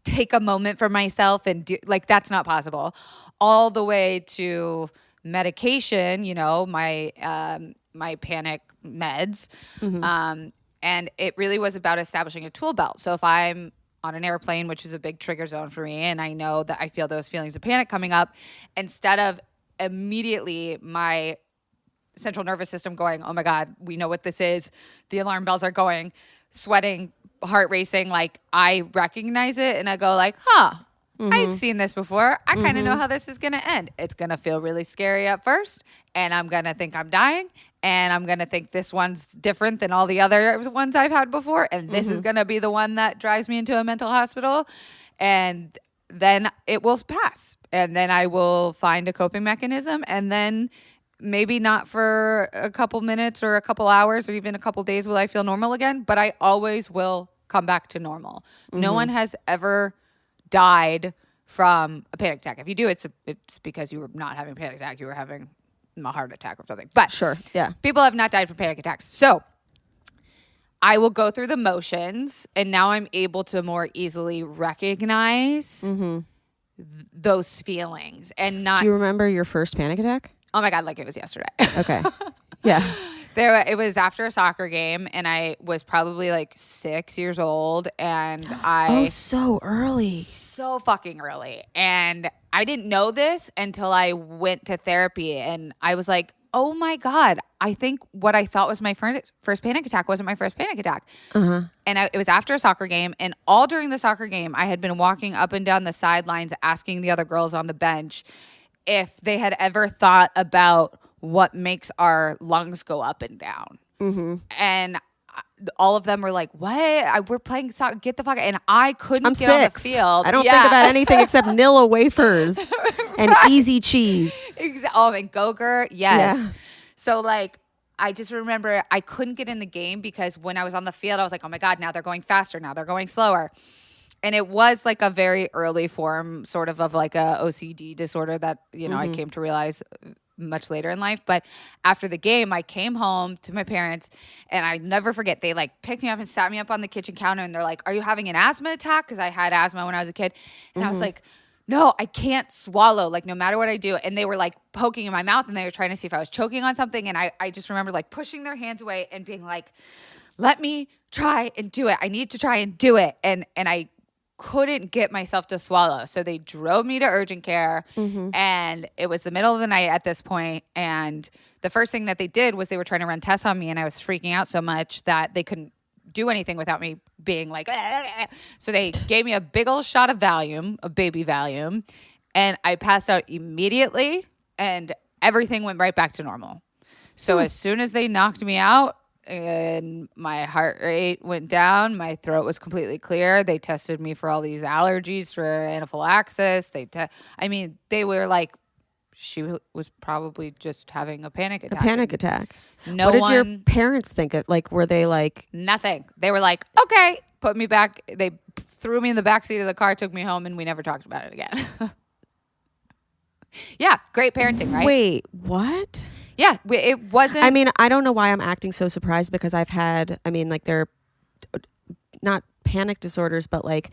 take a moment for myself and do, like, that's not possible. All the way to medication, my panic meds. And it really was about establishing a tool belt. So if I'm on an airplane, which is a big trigger zone for me, and I know that I feel those feelings of panic coming up, instead of immediately my central nervous system going, oh my God, we know what this is. The alarm bells are going, sweating, heart racing. Like, I recognize it and I go like, I've seen this before. I kind of know how this is going to end. It's going to feel really scary at first, and I'm going to think I'm dying, and I'm going to think this one's different than all the other ones I've had before, and this is going to be the one that drives me into a mental hospital, and then it will pass, and then I will find a coping mechanism, and then maybe not for a couple minutes or a couple hours or even a couple days will I feel normal again, but I always will come back to normal. No one has ever died from a panic attack. If you do, it's because you were not having a panic attack. You were having a heart attack or something. But people have not died from panic attacks. So I will go through the motions, and now I'm able to more easily recognize those feelings and not. Do you remember your first panic attack? Oh my God, like it was yesterday. Okay. Yeah. It was after a soccer game, and I was probably like 6 years old, and so early. So fucking early. And I didn't know this until I went to therapy, and I was like, oh my God, I think what I thought was my first panic attack wasn't my first panic attack. And it was after a soccer game. And all during the soccer game, I had been walking up and down the sidelines asking the other girls on the bench if they had ever thought about what makes our lungs go up and down. And all of them were like, what? We're playing soccer. Get the fuck out. And I couldn't get on the field. I don't think about anything except Nilla wafers and easy cheese. Oh, and Gogurt. Yes. Yeah. So like, I just remember I couldn't get in the game because when I was on the field, I was like, oh my God, now they're going faster. Now they're going slower. And it was like a very early form sort of like a OCD disorder that, you know, I came to realize much later in life. But after the game, I came home to my parents and I never forget, they like picked me up and sat me up on the kitchen counter and they're like, are you having an asthma attack? Because I had asthma when I was a kid. And I was like, no, I can't swallow, like no matter what I do. And they were like poking in my mouth and they were trying to see if I was choking on something. And I just remember like pushing their hands away and being like, let me try and do it. I need to try and do it. And I couldn't get myself to swallow. So they drove me to urgent care and it was the middle of the night at this point. And the first thing that they did was they were trying to run tests on me and I was freaking out so much that they couldn't do anything without me being like, ah. So they gave me a big old shot of Valium, a baby Valium, and I passed out immediately and everything went right back to normal. So as soon as they knocked me out, and my heart rate went down. My throat was completely clear. They tested me for all these allergies for anaphylaxis. They were like, she was probably just having a panic attack. A panic attack. No what did one, your parents think of? Like, were they like nothing? They were like, okay, put me back. They threw me in the backseat of the car, took me home, and we never talked about it again. Yeah, great parenting, right? Wait, what? Yeah, it wasn't. I mean, I don't know why I'm acting so surprised because I've had, like they're not panic disorders, but like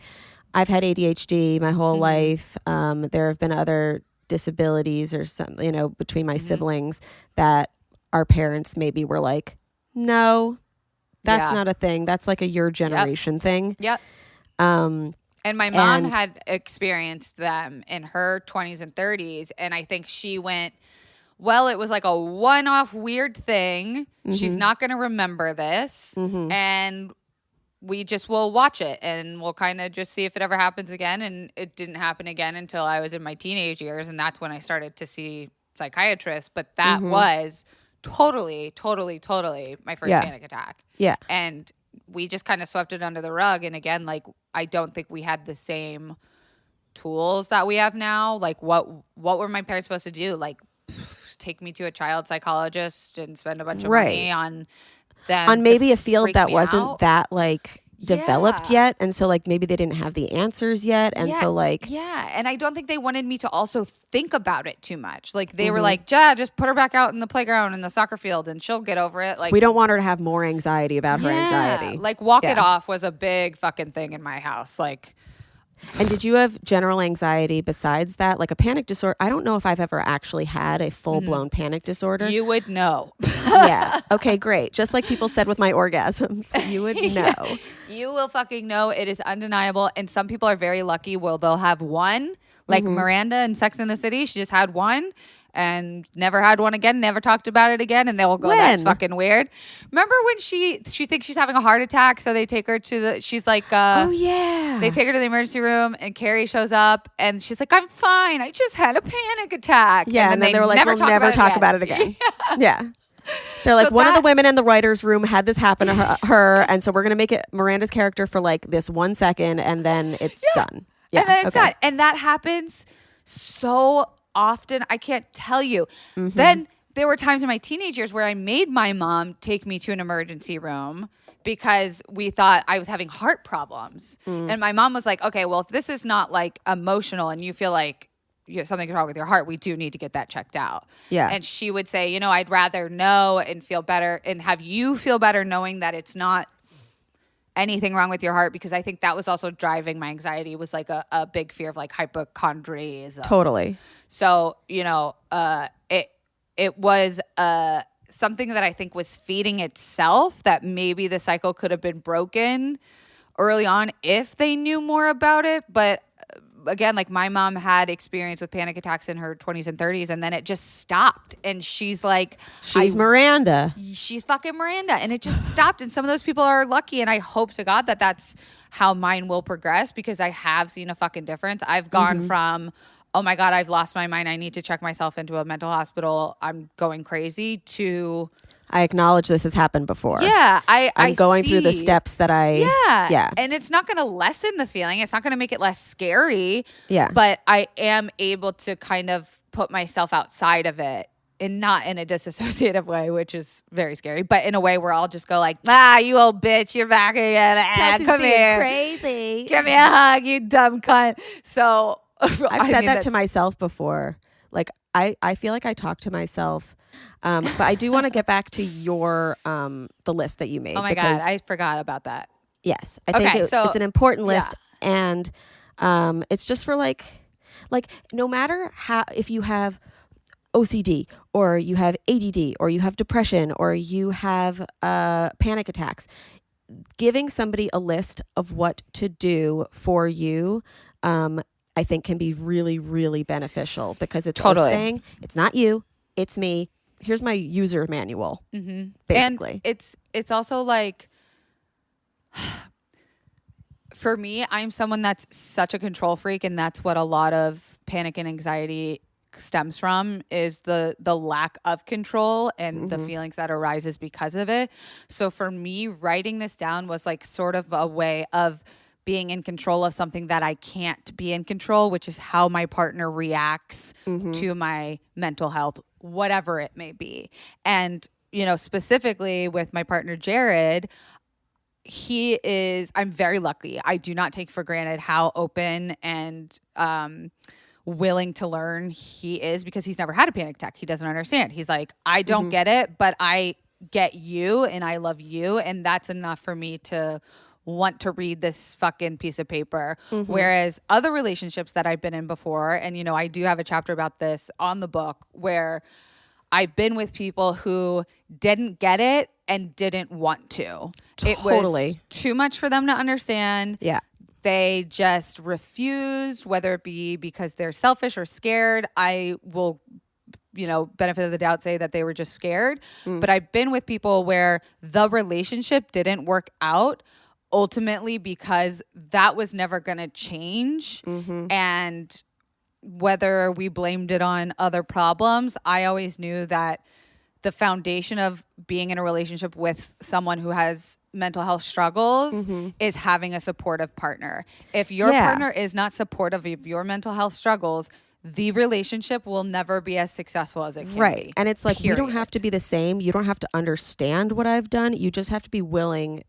I've had ADHD my whole life. There have been other disabilities or some, between my siblings that our parents maybe were like, no, that's not a thing. That's like a your generation thing. Yep. And my mom had experienced them in her 20s and 30s. And I think she went, well, it was like a one-off weird thing. She's not going to remember this. And we just will watch it and we'll kind of just see if it ever happens again. And it didn't happen again until I was in my teenage years. And that's when I started to see psychiatrists. But that was totally my first panic attack. Yeah. And we just kind of swept it under the rug. And again, like, I don't think we had the same tools that we have now. Like, what were my parents supposed to do? Like, take me to a child psychologist and spend a bunch of money on them on maybe a field that wasn't out. That like developed yet, and so like maybe they didn't have the answers yet, and so like and I don't think they wanted me to also think about it too much. Like they were like, just put her back out in the playground in the soccer field and she'll get over it. Like, we don't want her to have more anxiety about her anxiety. Like walk it off was a big fucking thing in my house. Like, and did you have general anxiety besides that? Like a panic disorder? I don't know if I've ever actually had a full-blown panic disorder. You would know. Yeah. Okay, great. Just like people said with my orgasms, you would know. You will fucking know. It is undeniable. And some people are very lucky where they'll have one. Like Miranda in Sex and the City, she just had one and never had one again, never talked about it again, and they will go, that's fucking weird. Remember when she thinks she's having a heart attack, so they take her to she's like, oh yeah. They take her to the emergency room, and Carrie shows up, and she's like, I'm fine, I just had a panic attack. Yeah, and then they were like, we'll never talk about it again. Yeah. They're like, one of the women in the writer's room had this happen to her, and so we're going to make it Miranda's character for like this 1 second, and then it's done. Yeah. And then it's done. And that happens so often, I can't tell you. Then there were times in my teenage years where I made my mom take me to an emergency room because we thought I was having heart problems. And my mom was like, okay, well, if this is not like emotional and you feel like something's wrong with your heart, we do need to get that checked out. Yeah. And she would say, I'd rather know and feel better and have you feel better knowing that it's not anything wrong with your heart, because I think that was also driving my anxiety, was like a big fear of like hypochondriacism. Totally. So, it was something that I think was feeding itself, that maybe the cycle could have been broken early on if they knew more about it. But again, like my mom had experience with panic attacks in her 20s and 30s, and then it just stopped. And she's like, She's Miranda. she's fucking Miranda, and it just stopped. And some of those people are lucky, and I hope to God that that's how mine will progress, because I have seen a fucking difference. I've gone from, oh my God, I've lost my mind, I need to check myself into a mental hospital, I'm going crazy, to I acknowledge this has happened before. yeah, I'm going through the see. steps that Yeah. And it's not going to lessen the feeling. It's not going to make it less scary. Yeah. But I am able to kind of put myself outside of it, and not in a disassociative way, which is very scary, but in a way where I'll just go like, you old bitch, you're back again. Kelsey's Come being here. crazy. Give me a hug, you dumb cunt. So I've said that to myself before. Like I feel like I talk to myself. But I do want to get back to your the list that you made. Oh my God, I forgot about that. Yes, I think it's an important list, and it's just for like no matter how, if you have OCD or you have ADD or you have depression or you have panic attacks, giving somebody a list of what to do for you, I think can be really, really beneficial, because it's like saying it's not you, it's me. Here's my user manual, basically. And it's also like, for me, I'm someone that's such a control freak, and that's what a lot of panic and anxiety stems from, is the lack of control and the feelings that arises because of it. So for me, writing this down was like sort of a way of being in control of something that I can't be in control, which is how my partner reacts to my mental health, whatever it may be. And, you know, specifically with my partner, Jared, I'm very lucky. I do not take for granted how open and willing to learn he is, because he's never had a panic attack. He doesn't understand. He's like, I don't get it, but I get you and I love you. And that's enough for me to want to read this fucking piece of paper. Whereas other relationships that I've been in before, and, you know, I do have a chapter about this on the book, where I've been with people who didn't get it and didn't want to. It was too much for them to understand. Yeah. They just refused, whether it be because they're selfish or scared. I will, you know, benefit of the doubt, say that they were just scared. But I've been with people where the relationship didn't work out, ultimately because that was never going to change. And whether we blamed it on other problems, I always knew that the foundation of being in a relationship with someone who has mental health struggles is having a supportive partner. If your partner is not supportive of your mental health struggles, the relationship will never be as successful as it can be. And it's like, you don't have to be the same. You don't have to understand what I've done. You just have to be willing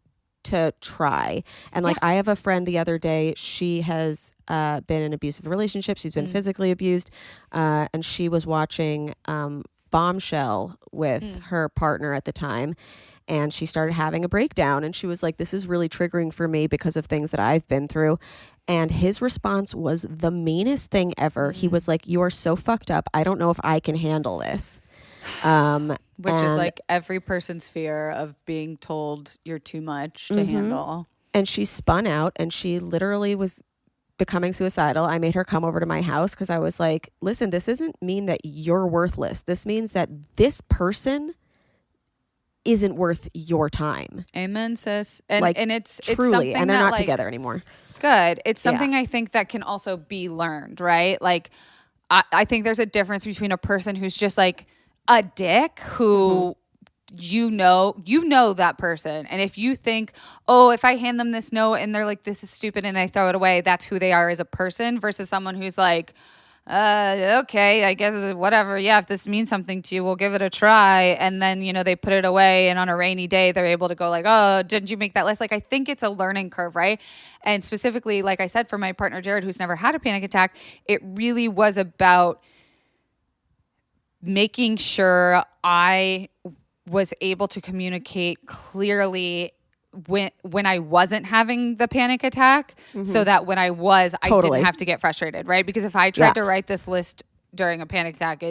to try. And like, I have a friend the other day, she has been in an abusive relationship. She's been physically abused. And she was watching Bombshell with her partner at the time. And she started having a breakdown. And she was like, this is really triggering for me because of things that I've been through. And his response was the meanest thing ever. He was like, you are so fucked up. I don't know if I can handle this. Which is like every person's fear of being told you're too much to handle. And she spun out, and she literally was becoming suicidal. I made her come over to my house because I was like, listen, this doesn't mean that you're worthless. This means that this person isn't worth your time. Amen, sis. And, like, and it's truly, it's and they're that, not like, together anymore. Good. It's something I think that can also be learned, right? Like, I think there's a difference between a person who's just like a dick, who you know that person. And if you think, oh, if I hand them this note and they're like, this is stupid, and they throw it away, that's who they are as a person, versus someone who's like, okay, I guess whatever. Yeah, if this means something to you, we'll give it a try. And then, you know, they put it away, and on a rainy day, they're able to go like, oh, didn't you make that list? Like, I think it's a learning curve, right? And specifically, like I said, for my partner, Jared, who's never had a panic attack, it really was about making sure I was able to communicate clearly when I wasn't having the panic attack, so that when I was, I didn't have to get frustrated, right? Because if I tried to write this list during a panic attack,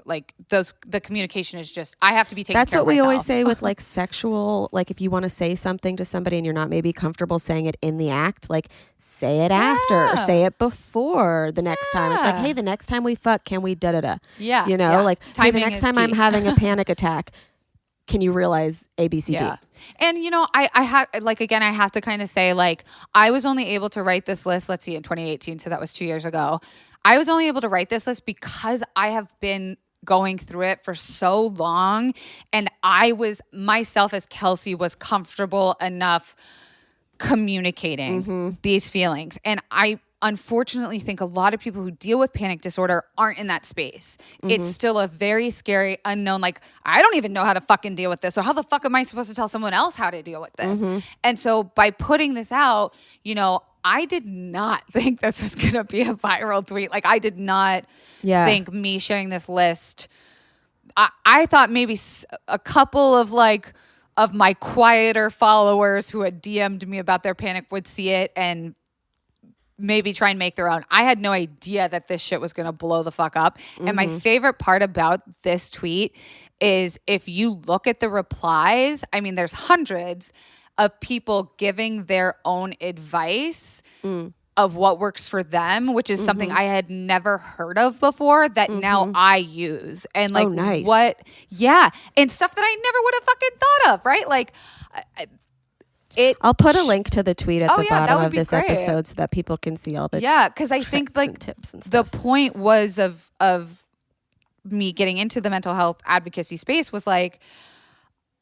like the communication is just, I have to be taking That's care what of we myself. always say with like sexual, like if you want to say something to somebody and you're not maybe comfortable saying it in the act, like say it after or say it before the next time. It's like, hey, the next time we fuck, can we da-da-da? Yeah. You know, like, hey, the Timing next is time I'm key. having a panic attack, can you realize A, B, C, D? Yeah. And, you know, I have, like, again, I have to kind of say, like, I was only able to write this list, let's see, in 2018. So that was 2 years ago. I was only able to write this list because I have been going through it for so long. And I was, myself as Kelsey, was comfortable enough communicating these feelings. And I unfortunately think a lot of people who deal with panic disorder aren't in that space. It's still a very scary unknown. Like, I don't even know how to fucking deal with this. So how the fuck am I supposed to tell someone else how to deal with this? And so by putting this out, you know, I did not think this was going to be a viral tweet. Like, I did not think me sharing this list. I thought maybe a couple of like of my quieter followers who had DM'd me about their panic would see it and maybe try and make their own. I had no idea that this shit was going to blow the fuck up. And my favorite part about this tweet is if you look at the replies, I mean, there's hundreds of people giving their own advice of what works for them, which is something I had never heard of before that now I use. And like, nice. and stuff that I never would have fucking thought of, right? Like, I'll put a link to the tweet at the that bottom would of be this great. episode so that people can see all the because I think tricks like and tips and the stuff. point was of me getting into the mental health advocacy space was like,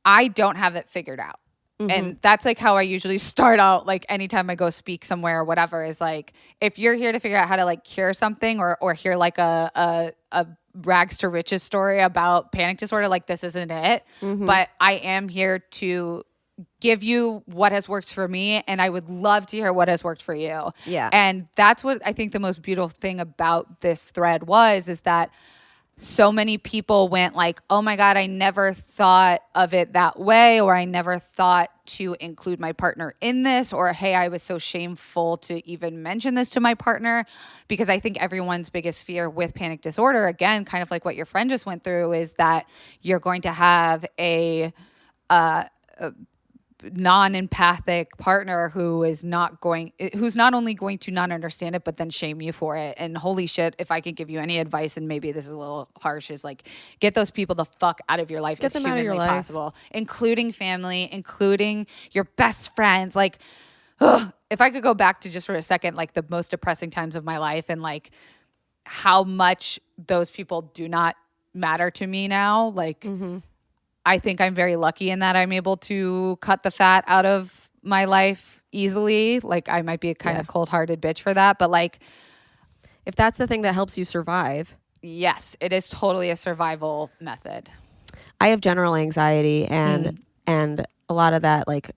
I don't have it figured out. And that's like how I usually start out, like anytime I go speak somewhere or whatever, is like, if you're here to figure out how to like cure something or hear like a rags to riches story about panic disorder, like this isn't it. But I am here to give you what has worked for me, and I would love to hear what has worked for you. Yeah. And that's what I think the most beautiful thing about this thread is that so many people went like, oh my God, I never thought of it that way, or I never thought to include my partner in this, or hey, I was so shameful to even mention this to my partner. Because I think everyone's biggest fear with panic disorder, again, kind of like what your friend just went through, is that you're going to have a non-empathic partner who's not only going to not understand it, but then shame you for it. And holy shit, if I could give you any advice, and maybe this is a little harsh, is like, get those people the fuck out of your life as humanly possible, including family, including your best friends. Like, if I could go back to just for a second, like the most depressing times of my life, and like how much those people do not matter to me now, like, I think I'm very lucky in that I'm able to cut the fat out of my life easily. Like, I might be a kind of cold-hearted bitch for that, but like, if that's the thing that helps you survive. Yes, it is totally a survival method. I have general anxiety, and a lot of that like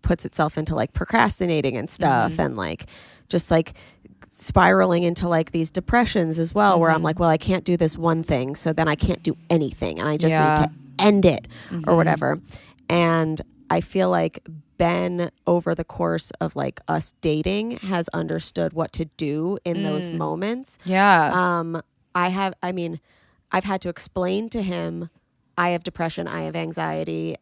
puts itself into like procrastinating and stuff, and like just like spiraling into like these depressions as well, where I'm like, well, I can't do this one thing, so then I can't do anything, and I just need to end it or whatever. And I feel like Ben, over the course of like us dating, has understood what to do in those moments. I've had to explain to him, I have depression, I have anxiety.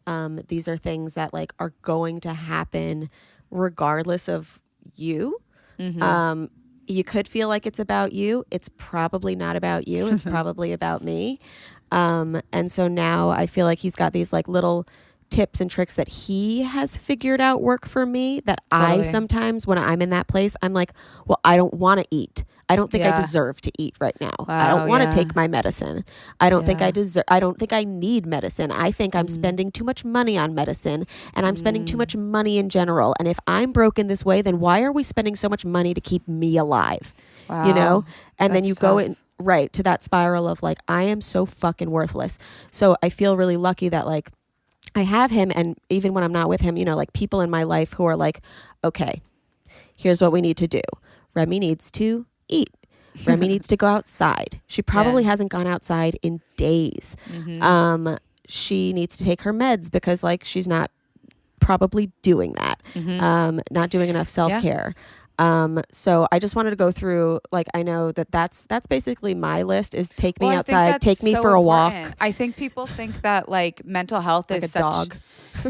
These are things that like are going to happen regardless of you. You could feel like it's about you. It's probably not about you. It's probably about me. And so now I feel like he's got these like little tips and tricks that he has figured out work for me, that I sometimes, when I'm in that place, I'm like, well, I don't want to eat. I don't think I deserve to eat right now. I don't want to take my medicine. I don't think I don't think I need medicine. I think I'm spending too much money on medicine, and I'm spending too much money in general. And if I'm broken this way, then why are we spending so much money to keep me alive? You know? And then you go in right to that spiral of like, I am so fucking worthless. So I feel really lucky that like I have him, and even when I'm not with him, you know, like people in my life who are like, okay, here's what we need to do. Remy needs to eat. Remy needs to go outside. She probably hasn't gone outside in days. She needs to take her meds because like she's not probably doing that. Not doing enough self-care. So I just wanted to go through, like, I know that's basically my list is take me Well, I think outside, that's take me so for a walk. important. I think people think that like mental health Like is a such dog.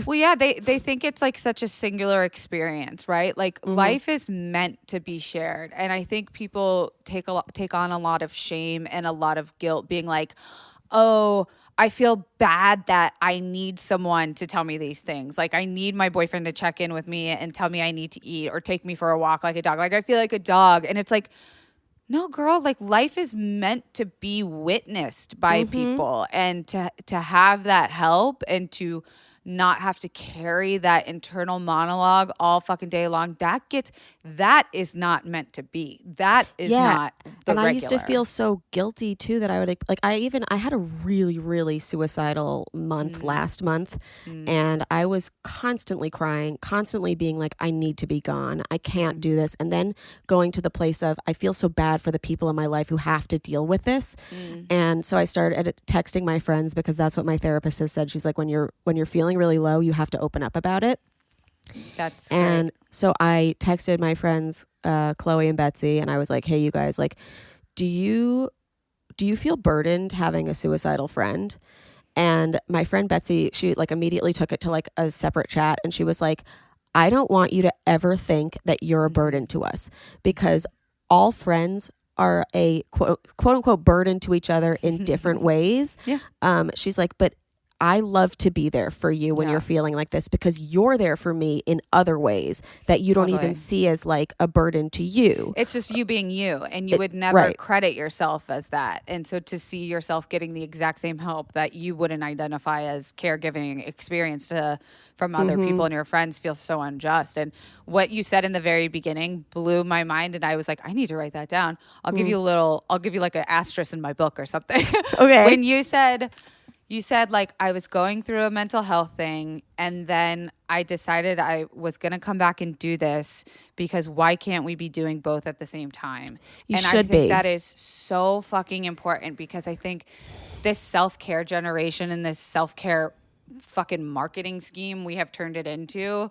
Well, yeah, they think it's like such a singular experience, right? Like life is meant to be shared. And I think people take on a lot of shame and a lot of guilt being like, "Oh, I feel bad that I need someone to tell me these things. Like I need my boyfriend to check in with me and tell me I need to eat or take me for a walk like a dog. Like I feel like a dog." And it's like, no, girl, like life is meant to be witnessed by people and to have that help and to not have to carry that internal monologue all fucking day long. That is not meant to be. That is not the regular. I used to feel so guilty too that I would like I had a really, really suicidal month last month, and I was constantly crying, constantly being like, I need to be gone. I can't do this. And then going to the place of I feel so bad for the people in my life who have to deal with this. And so I started texting my friends because that's what my therapist has said. She's like, when you're feeling really low, you have to open up about it. That's and great. So I texted my friends Chloe and Betsy, and I was like, hey, you guys, like, do you feel burdened having a suicidal friend? And my friend Betsy, she like immediately took it to like a separate chat, and she was like, I don't want you to ever think that you're a burden to us, because all friends are a quote unquote burden to each other in different ways. She's like, but I love to be there for you when you're feeling like this, because you're there for me in other ways that you don't even see as like a burden to you. It's just you being you, and you would never credit yourself as that. And so to see yourself getting the exact same help that you wouldn't identify as caregiving experience from other people and your friends feels so unjust. And what you said in the very beginning blew my mind, and I was like, I need to write that down. I'll give you like an asterisk in my book or something. Okay. When you said like I was going through a mental health thing, and then I decided I was going to come back and do this because why can't we be doing both at the same time? I think be. that is so fucking important, because I think this self-care generation and this self-care fucking marketing scheme we have turned it into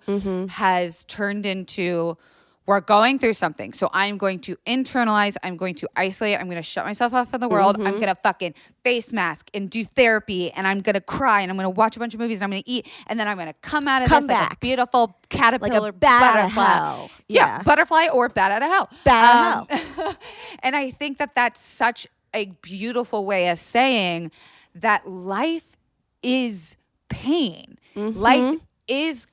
has turned into, we're going through something, so I'm going to internalize, I'm going to isolate, I'm going to shut myself off from the world, I'm going to fucking face mask and do therapy, and I'm going to cry, and I'm going to watch a bunch of movies, and I'm going to eat, and then I'm going to come out of this like a beautiful caterpillar, like a bat out of butterfly. hell. Yeah, butterfly or bat out of hell. Bat out of hell. And I think that that's such a beautiful way of saying that life is pain. Life is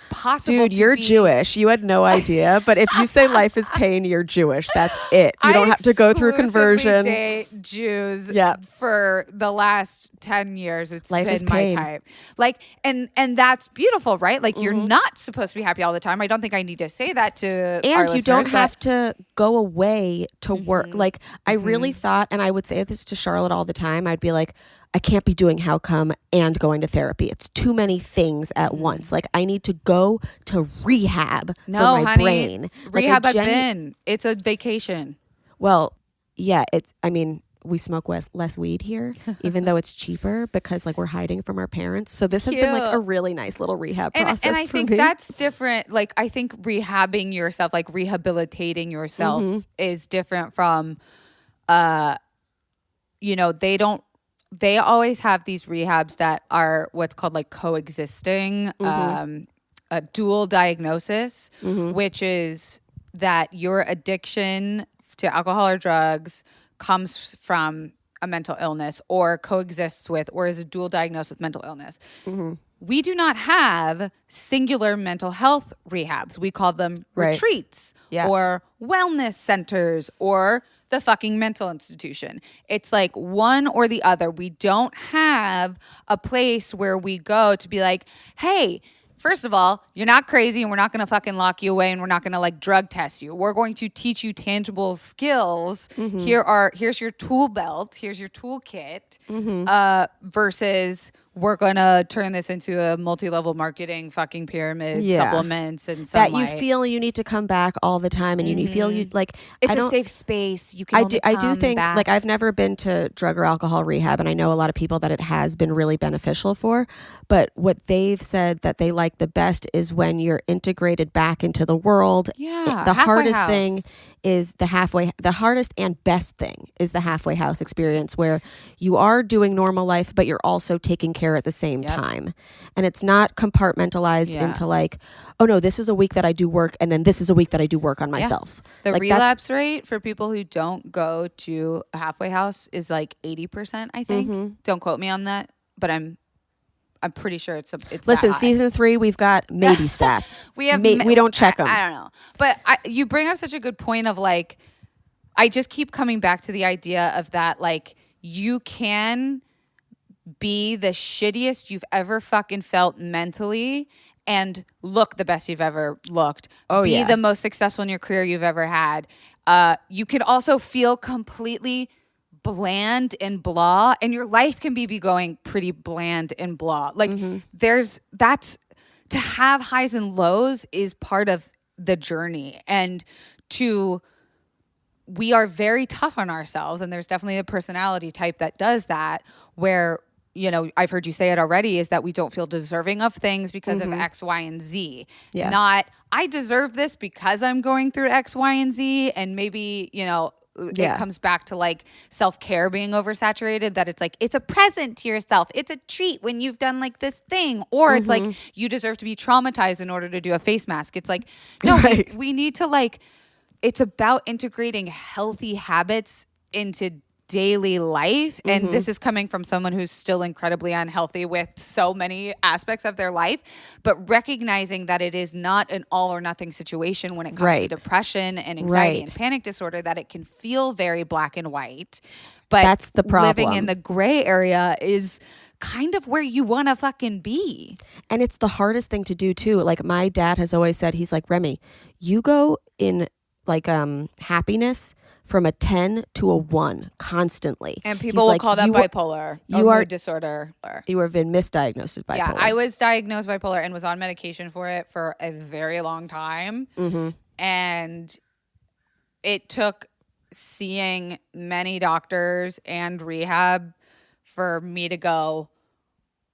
possible. Dude, you're Jewish. You had no idea. But if you say life is pain, you're Jewish. That's it. You don't have to go through conversion. Date Jews Yeah. for the last 10 years. It's Life is been my pain. type. Like, and that's beautiful, right? Like, you're not supposed to be happy all the time. I don't think I need to say that to our And you don't listeners, have to go away to work. Like, I really thought, and I would say this to Charlotte all the time, I'd be like, I can't be doing How Come and going to therapy. It's too many things at once. Like, I need to go to rehab for my honey, brain. Rehab like I've been. It's a vacation. Well, yeah, we smoke less weed here, even though it's cheaper because like we're hiding from our parents. So this has been like a really nice little rehab process and I for think me. that's different. Like, I think rehabbing yourself, like rehabilitating yourself is different from, they always have these rehabs that are what's called like coexisting, a dual diagnosis, which is that your addiction to alcohol or drugs comes from a mental illness or coexists with or is a dual diagnosed with mental illness. We do not have singular mental health rehabs. We call them retreats or wellness centers or the fucking mental institution. It's like one or the other. We don't have a place where we go to be like, hey, first of all, you're not crazy and we're not going to fucking lock you away and we're not going to like drug test you. We're going to teach you tangible skills. Here's your tool belt. Here's your toolkit. Versus we're gonna turn this into a multi-level marketing fucking pyramid, supplements and that sunlight. you feel you need to come back all the time, and you feel you like It's I a don't, safe space. You can. I do come think back. like I've never been to drug or alcohol rehab, and I know a lot of people that it has been really beneficial for. But what they've said that they like the best is when you're integrated back into the world. Yeah, the halfway hardest house. thing is the hardest and best thing is the halfway house experience, where you are doing normal life, but you're also taking care at the same time, and it's not compartmentalized into like, oh no, this is a week that I do work, and then this is a week that I do work on myself. The Like, relapse rate for people who don't go to a halfway house is like 80%, I think. Don't quote me on that, but I'm pretty sure it's Listen, that high. season 3, we've got maybe stats. We have we don't check them. I don't know. But you bring up such a good point of like, I just keep coming back to the idea of that, like, you can be the shittiest you've ever fucking felt mentally and look the best you've ever looked. Be the most successful in your career you've ever had. You can also feel completely bland and blah, and your life can be going pretty bland and blah. Like that's to have highs and lows is part of the journey, and we are very tough on ourselves, and there's definitely a personality type that does that, where, you know, I've heard you say it already, is that we don't feel deserving of things because of X, Y, and Z. Yeah. Not, I deserve this because I'm going through X, Y, and Z, and maybe, you know, it comes back to like self-care being oversaturated, that it's like, it's a present to yourself. It's a treat when you've done like this thing. Or it's like, you deserve to be traumatized in order to do a face mask. It's like, no, we need to like, it's about integrating healthy habits into daily life. And this is coming from someone who's still incredibly unhealthy with so many aspects of their life, but recognizing that it is not an all or nothing situation when it comes to depression and anxiety and panic disorder, that it can feel very black and white. But that's the problem. Living in the gray area is kind of where you want to fucking be. And it's the hardest thing to do too. Like my dad has always said, he's like, Remy, you go in like happiness from a 10 to a 1 constantly. And people will call that bipolar or mood disorder. You have been misdiagnosed with bipolar. Yeah, I was diagnosed bipolar and was on medication for it for a very long time. And it took seeing many doctors and rehab for me to go,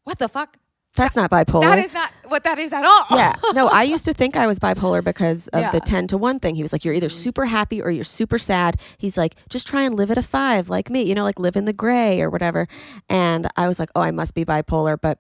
what the fuck? That's not bipolar. That is not what that is at all. Yeah. No, I used to think I was bipolar because of the 10 to 1 thing. He was like, you're either super happy or you're super sad. He's like, just try and live at a 5 like me, you know, like live in the gray or whatever. And I was like, oh, I must be bipolar. But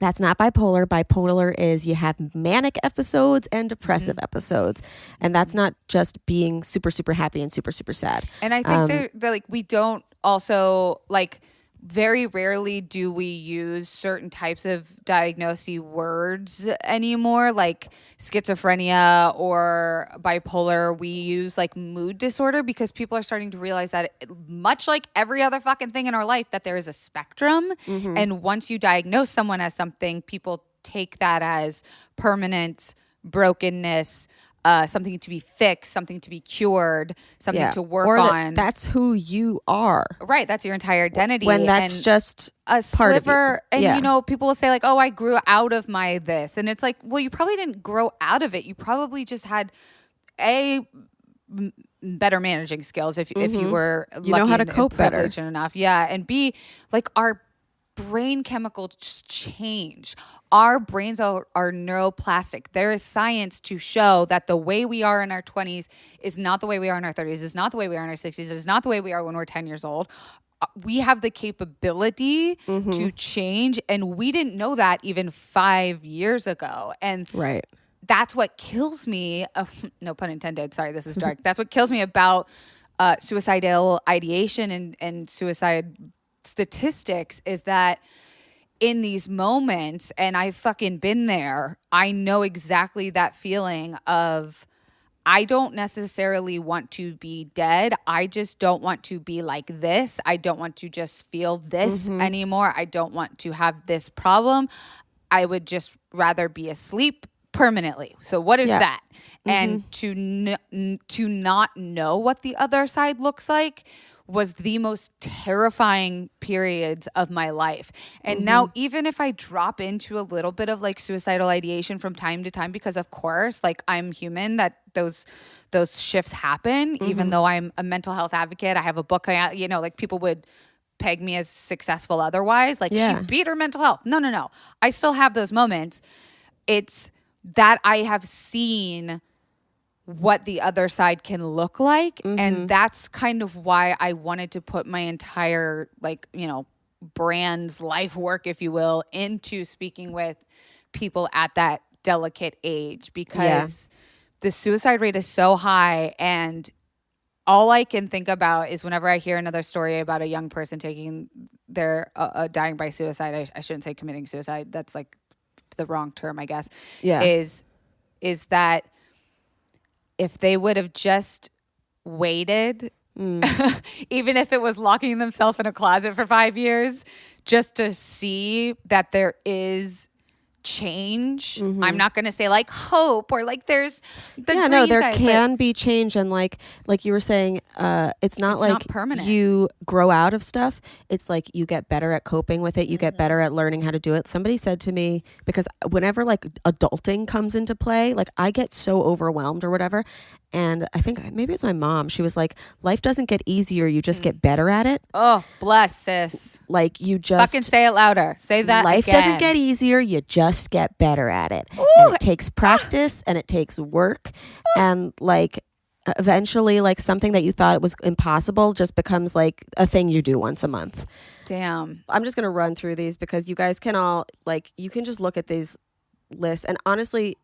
that's not bipolar. Bipolar is you have manic episodes and depressive episodes. And that's not just being super, super happy and super, super sad. And I think they're like, we don't also like, very rarely do we use certain types of diagnostic words anymore, like schizophrenia or bipolar. We use like mood disorder because people are starting to realize that, much like every other fucking thing in our life, that there is a spectrum. And once you diagnose someone as something, people take that as permanent brokenness, something to be fixed, something to be cured, something to work on. That's who you are. Right. That's your entire identity. When that's just a part sliver. of you. And, you know, people will say like, oh, I grew out of my this. And it's like, well, you probably didn't grow out of it. You probably just had better managing skills if you were lucky, you know how to and cope better enough. Yeah. And B, like our brain chemicals change. Our brains are neuroplastic. There is science to show that the way we are in our 20s is not the way we are in our 30s, is not the way we are in our 60s, is not the way we are when we're 10 years old. We have the capability to change, and we didn't know that even 5 years ago. And that's what kills me. No pun intended. Sorry, this is dark. That's what kills me about suicidal ideation and suicide statistics, is that in these moments, and I've fucking been there, I know exactly that feeling of, I don't necessarily want to be dead. I just don't want to be like this. I don't want to just feel this anymore. I don't want to have this problem. I would just rather be asleep permanently. So what is that? And to not know what the other side looks like was the most terrifying periods of my life. And now even if I drop into a little bit of like suicidal ideation from time to time, because of course, like I'm human, that those shifts happen, even though I'm a mental health advocate, I have a book, like people would peg me as successful otherwise. Like she beat her mental health. No. I still have those moments. It's that I have seen what the other side can look like. And that's kind of why I wanted to put my entire brand's life work, if you will, into speaking with people at that delicate age, because the suicide rate is so high. And all I can think about is whenever I hear another story about a young person taking their dying by suicide, I shouldn't say committing suicide. That's like the wrong term, I guess. Yeah. Is that if they would have just waited, even if it was locking themselves in a closet for 5 years, just to see that there is change. I'm not going to say like hope or like there's the green there side, can be change. And like you were saying, it's not permanent. You grow out of stuff. It's like you get better at coping with it. You get better at learning how to do it. Somebody said to me, because whenever like adulting comes into play, like I get so overwhelmed or whatever. And I think maybe it's my mom. She was like, life doesn't get easier. You just get better at it. Oh, bless, sis. Like you just fucking say it louder. Say that life again. Doesn't get easier. You just get better at it. And it takes practice and it takes work. And like eventually like something that you thought it was impossible just becomes like a thing you do once a month. Damn. I'm just going to run through these because you guys can all like, you can just look at these lists. And honestly,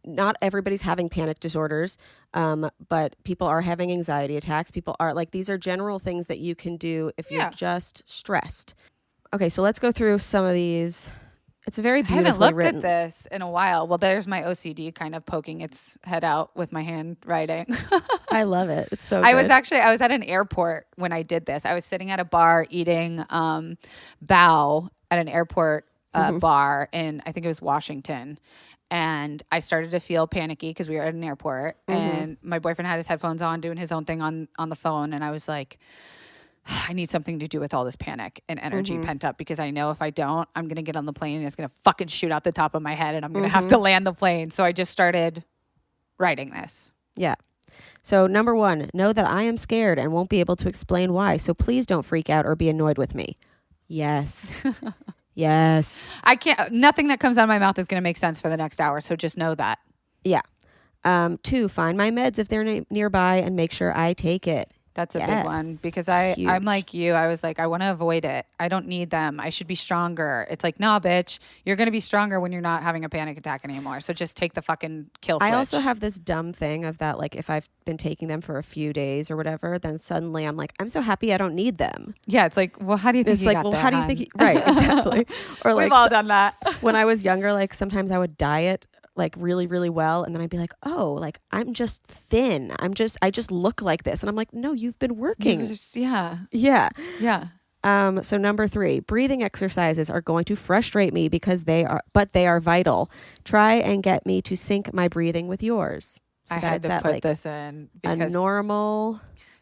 not everybody's having panic disorders, but people are having anxiety attacks. People are like, these are general things that you can do if you're just stressed. Okay, so let's go through some of these. It's a very beautifully I haven't looked written. at this in a while. Well, there's my OCD kind of poking its head out with my handwriting. I love it. It's so good. I was at an airport when I did this. I was sitting at a bar eating bao at an airport bar in, I think it was Washington. And I started to feel panicky because we were at an airport and my boyfriend had his headphones on doing his own thing on the phone. And I was like, I need something to do with all this panic and energy pent up, because I know if I don't, I'm going to get on the plane and it's going to fucking shoot out the top of my head and I'm going to have to land the plane. So I just started writing this. Yeah. So 1, know that I am scared and won't be able to explain why. So please don't freak out or be annoyed with me. Yes. Yes. I can't, nothing that comes out of my mouth is going to make sense for the next hour. So just know that. Yeah. 2, find my meds if they're nearby and make sure I take it. That's a big one, because I'm like you. I was like, I want to avoid it. I don't need them. I should be stronger. It's like, nah, bitch, you're going to be stronger when you're not having a panic attack anymore. So just take the fucking kill switch. I also have this dumb thing of that, like if I've been taking them for a few days or whatever, then suddenly I'm like, I'm so happy I don't need them. Yeah, it's like, well, how do you think it's like, well, how do you think right, exactly. Or like, we've all done that. When I was younger, like sometimes I would diet like really, really well. And then I'd be like, oh, like I'm just thin. I just look like this. And I'm like, no, you've been working. Yeah. Yeah. Yeah. So 3, breathing exercises are going to frustrate me because they are vital. Try and get me to sync my breathing with yours. So I had to put this in because a normal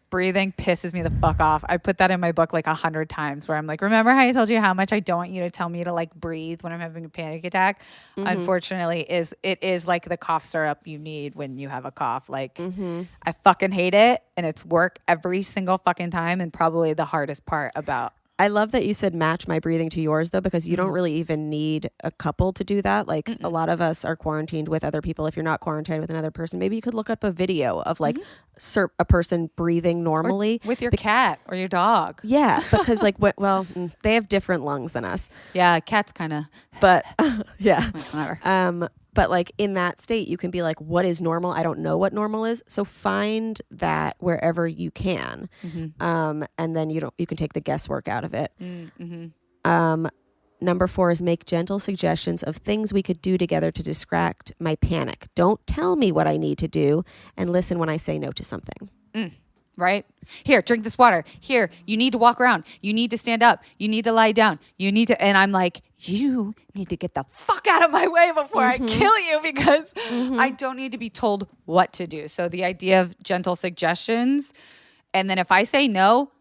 breathing pisses me the fuck off. I put that in my book like 100 times where I'm like, remember how I told you how much I don't want you to tell me to like breathe when I'm having a panic attack? Unfortunately, it is like the cough syrup you need when you have a cough. Like I fucking hate it, and it's work every single fucking time, and probably the hardest part about. I love that you said match my breathing to yours though, because you don't really even need a couple to do that. Like a lot of us are quarantined with other people. If you're not quarantined with another person, maybe you could look up a video of like a person breathing normally. Or with your cat or your dog. Yeah, because like, they have different lungs than us. Yeah, cats kind of. But yeah. Whatever. But like in that state, you can be like, what is normal? I don't know what normal is. So find that wherever you can. And then you can take the guesswork out of it. 4 is make gentle suggestions of things we could do together to distract my panic. Don't tell me what I need to do, and listen when I say no to something. Right? Here, drink this water. Here, you need to walk around. You need to stand up. You need to lie down. And I'm like, you need to get the fuck out of my way before I kill you, because I don't need to be told what to do. So the idea of gentle suggestions, and then if I say no,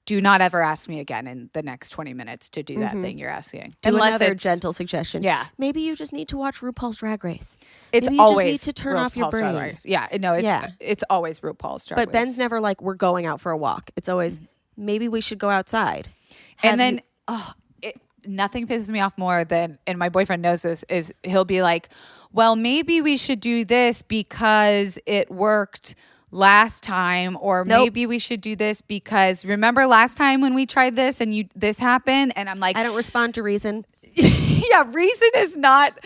do not ever ask me again in the next 20 minutes to do that thing you're asking. Do Unless another it's gentle suggestion. Yeah. Maybe you just need to watch RuPaul's Drag Race. It's Maybe you always just need to turn off your RuPaul's Drag brain. Race. Yeah, no, it's always RuPaul's Drag Race. But Ben's never like, we're going out for a walk. It's always, maybe we should go outside. And then, nothing pisses me off more than, and my boyfriend knows this, is he'll be like, well, maybe we should do this because it worked last time, or maybe we should do this because remember last time when we tried this and this happened? And I'm like, I don't respond to reason. yeah, reason is not,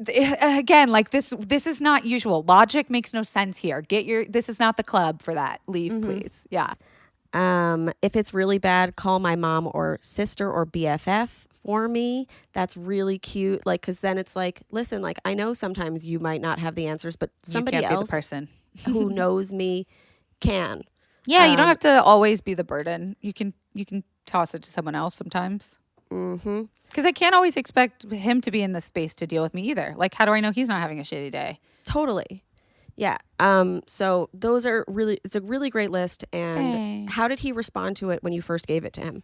again, like this is not usual. Logic makes no sense here. This is not the club for that. Leave, please. Yeah. If it's really bad, call my mom or sister or BFF for me. That's really cute. Like, cause then it's like, listen, like I know sometimes you might not have the answers, but somebody you can't else be the person who knows me can. Yeah, you don't have to always be the burden. You can toss it to someone else sometimes. Mm-hmm. Because I can't always expect him to be in the space to deal with me either. Like, how do I know he's not having a shitty day? Totally. Yeah. So those are it's a really great list. And Thanks. How did he respond to it when you first gave it to him?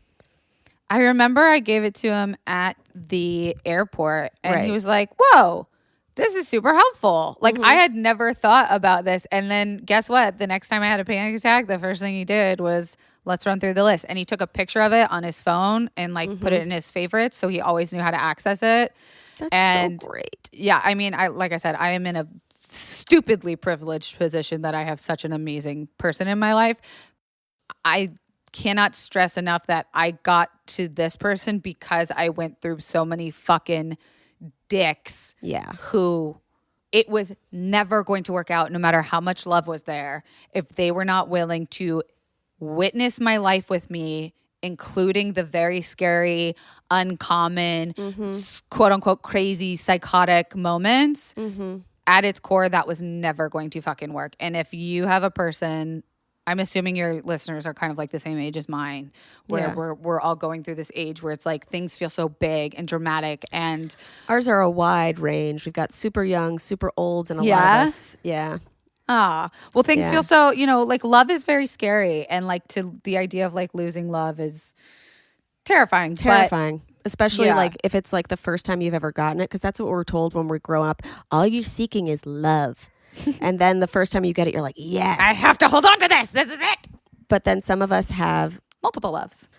I remember I gave it to him at the airport and he Right. was like, whoa, this is super helpful. Like, I had never thought about this. And then guess what? The next time I had a panic attack, the first thing he did was, let's run through the list. And he took a picture of it on his phone and like put it in his favorites. So he always knew how to access it. That's so great. Yeah. I mean, like I said, I am in a stupidly privileged position that I have such an amazing person in my life. I cannot stress enough that I got to this person because I went through so many fucking dicks. Yeah. Who it was never going to work out no matter how much love was there if they were not willing to witness my life with me, including the very scary, uncommon, quote unquote crazy, psychotic moments. At its core, that was never going to fucking work. And if you have a person, I'm assuming your listeners are kind of like the same age as mine, where we're all going through this age where it's like things feel so big and dramatic, and Ours are a wide range. We've got super young, super olds, and a lot of us. Yeah. well, things feel so, like love is very scary, and like the idea of like losing love is terrifying. Terrifying. Especially Yeah. like if it's like the first time you've ever gotten it, because that's what we're told when we grow up. All you're seeking is love. And then the first time you get it, you're like, yes. I have to hold on to this. This is it. But then some of us have Multiple loves.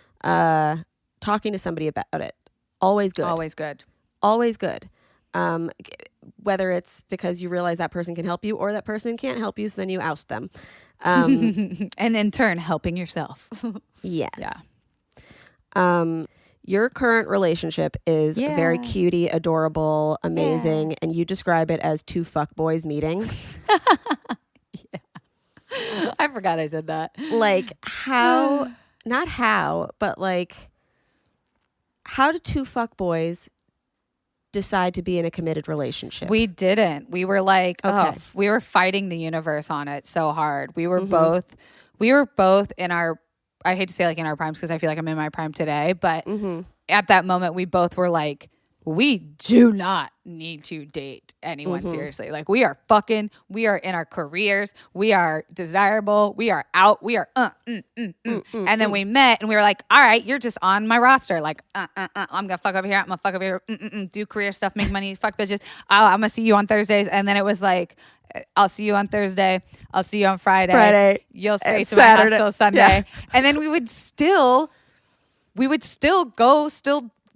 talking to somebody about it. Always good. Always good. Always good. Whether it's because you realize that person can help you or that person can't help you, so then you oust them. And in turn, helping yourself. Yes. Yeah. Your current relationship is very Yeah. cutie, adorable, amazing, and you describe it as two fuckboys meeting. I forgot I said that. Like how, not how, but like how do two fuckboys decide to be in a committed relationship? We didn't. We were like, Okay. we were fighting the universe on it so hard. We were both in our, I hate to say like in our primes because I feel like I'm in my prime today, but at that moment we both were like, we do not need to date anyone seriously. Like we are in our careers. We are desirable. We are out. We are, and then we met and we were like, all right, you're just on my roster. Like, I'm going to fuck over here. I'm going to fuck over here. Do career stuff, make money, fuck bitches. I'm going to see you on Thursdays. And then it was like, I'll see you on Thursday. I'll see you on Friday. You'll stay and to my house Saturday. till Sunday. Yeah. And then we would still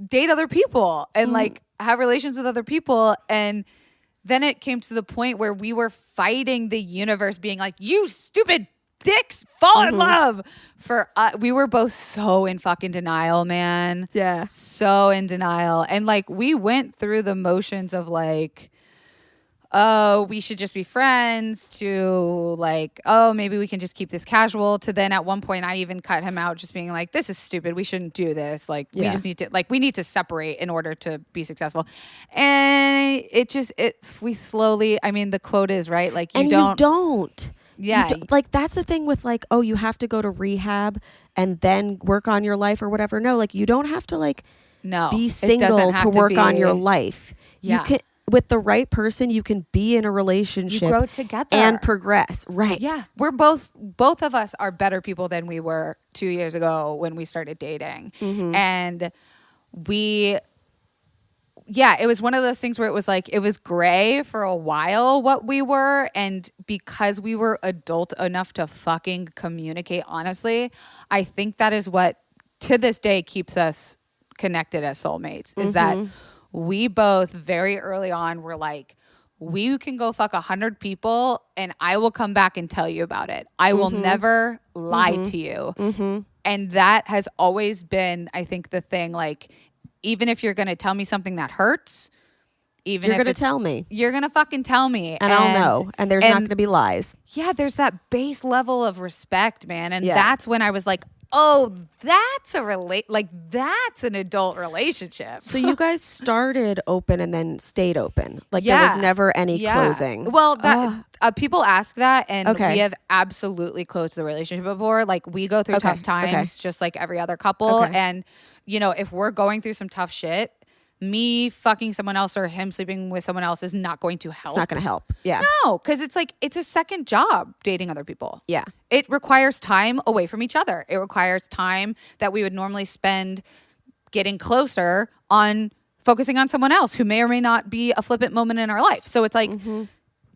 date other people and like have relations with other people. And then it came to the point where we were fighting the universe, being like, you stupid dicks, fall in love. We were both so in fucking denial, man. Yeah. So in denial. And like we went through the motions of like, oh, we should just be friends, to like, oh, maybe we can just keep this casual, to then at one point I even cut him out, just being like, this is stupid. We shouldn't do this. Like, we just need to, like, we need to separate in order to be successful. And we slowly, I mean, the quote is, right? Like, you don't. Yeah. Like, that's the thing with like, oh, you have to go to rehab and then work on your life or whatever. No, like, you don't have to like No, be it single doesn't to have work on be- your life. Yeah. You can. with the right person, you can be in a relationship, You grow together and progress. Right. Yeah, we're both of us are better people than we were 2 years ago when we started dating. And it was one of those things where it was like, it was gray for a while what we were. And because we were adult enough to fucking communicate honestly, I think that is what to this day keeps us connected as soulmates, is that we both very early on were like, we can go fuck 100 people and I will come back and tell you about it. I will never lie to you. And that has always been, I think, the thing, like, even if you're going to tell me something that hurts, you're going to tell me. You're going to fucking tell me. And I'll know. And there's not going to be lies. Yeah, there's that base level of respect, man. And Yeah. that's when I was like, oh, that's that's an adult relationship. So you guys started open and then stayed open. Like there was never any closing. Well, that people ask that, and Okay. we have absolutely closed the relationship before. Like we go through tough times, just like every other couple. Okay. And if we're going through some tough shit, me fucking someone else or him sleeping with someone else is not going to help. It's not going to help. Yeah. No, because it's like it's a second job dating other people. Yeah. It requires time away from each other. It requires time that we would normally spend getting closer on focusing on someone else who may or may not be a flippant moment in our life. So it's like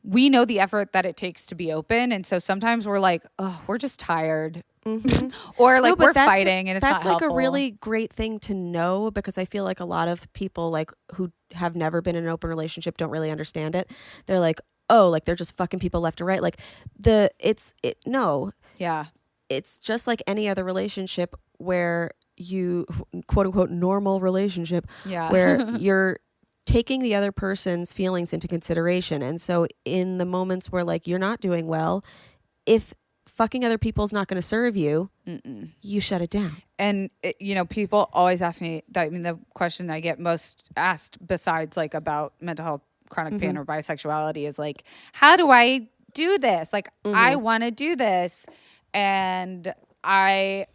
we know the effort that it takes to be open. And so sometimes we're like, oh, we're just tired. Or like No, we're that's- fighting and it's that's not like helpful. a really great thing to know, because I feel like a lot of people like who have never been in an open relationship don't really understand it. They're like, oh, like they're just fucking people left and right. Like no, Yeah. it's just like any other relationship where you quote unquote normal relationship Yeah. where you're taking the other person's feelings into consideration. And so in the moments where like you're not doing well, if fucking other people's not going to serve you, you shut it down. And people always ask me that. I mean, the question I get most asked, besides like about mental health, chronic pain, or bisexuality, is like, how do I do this? Like, I want to do this, and I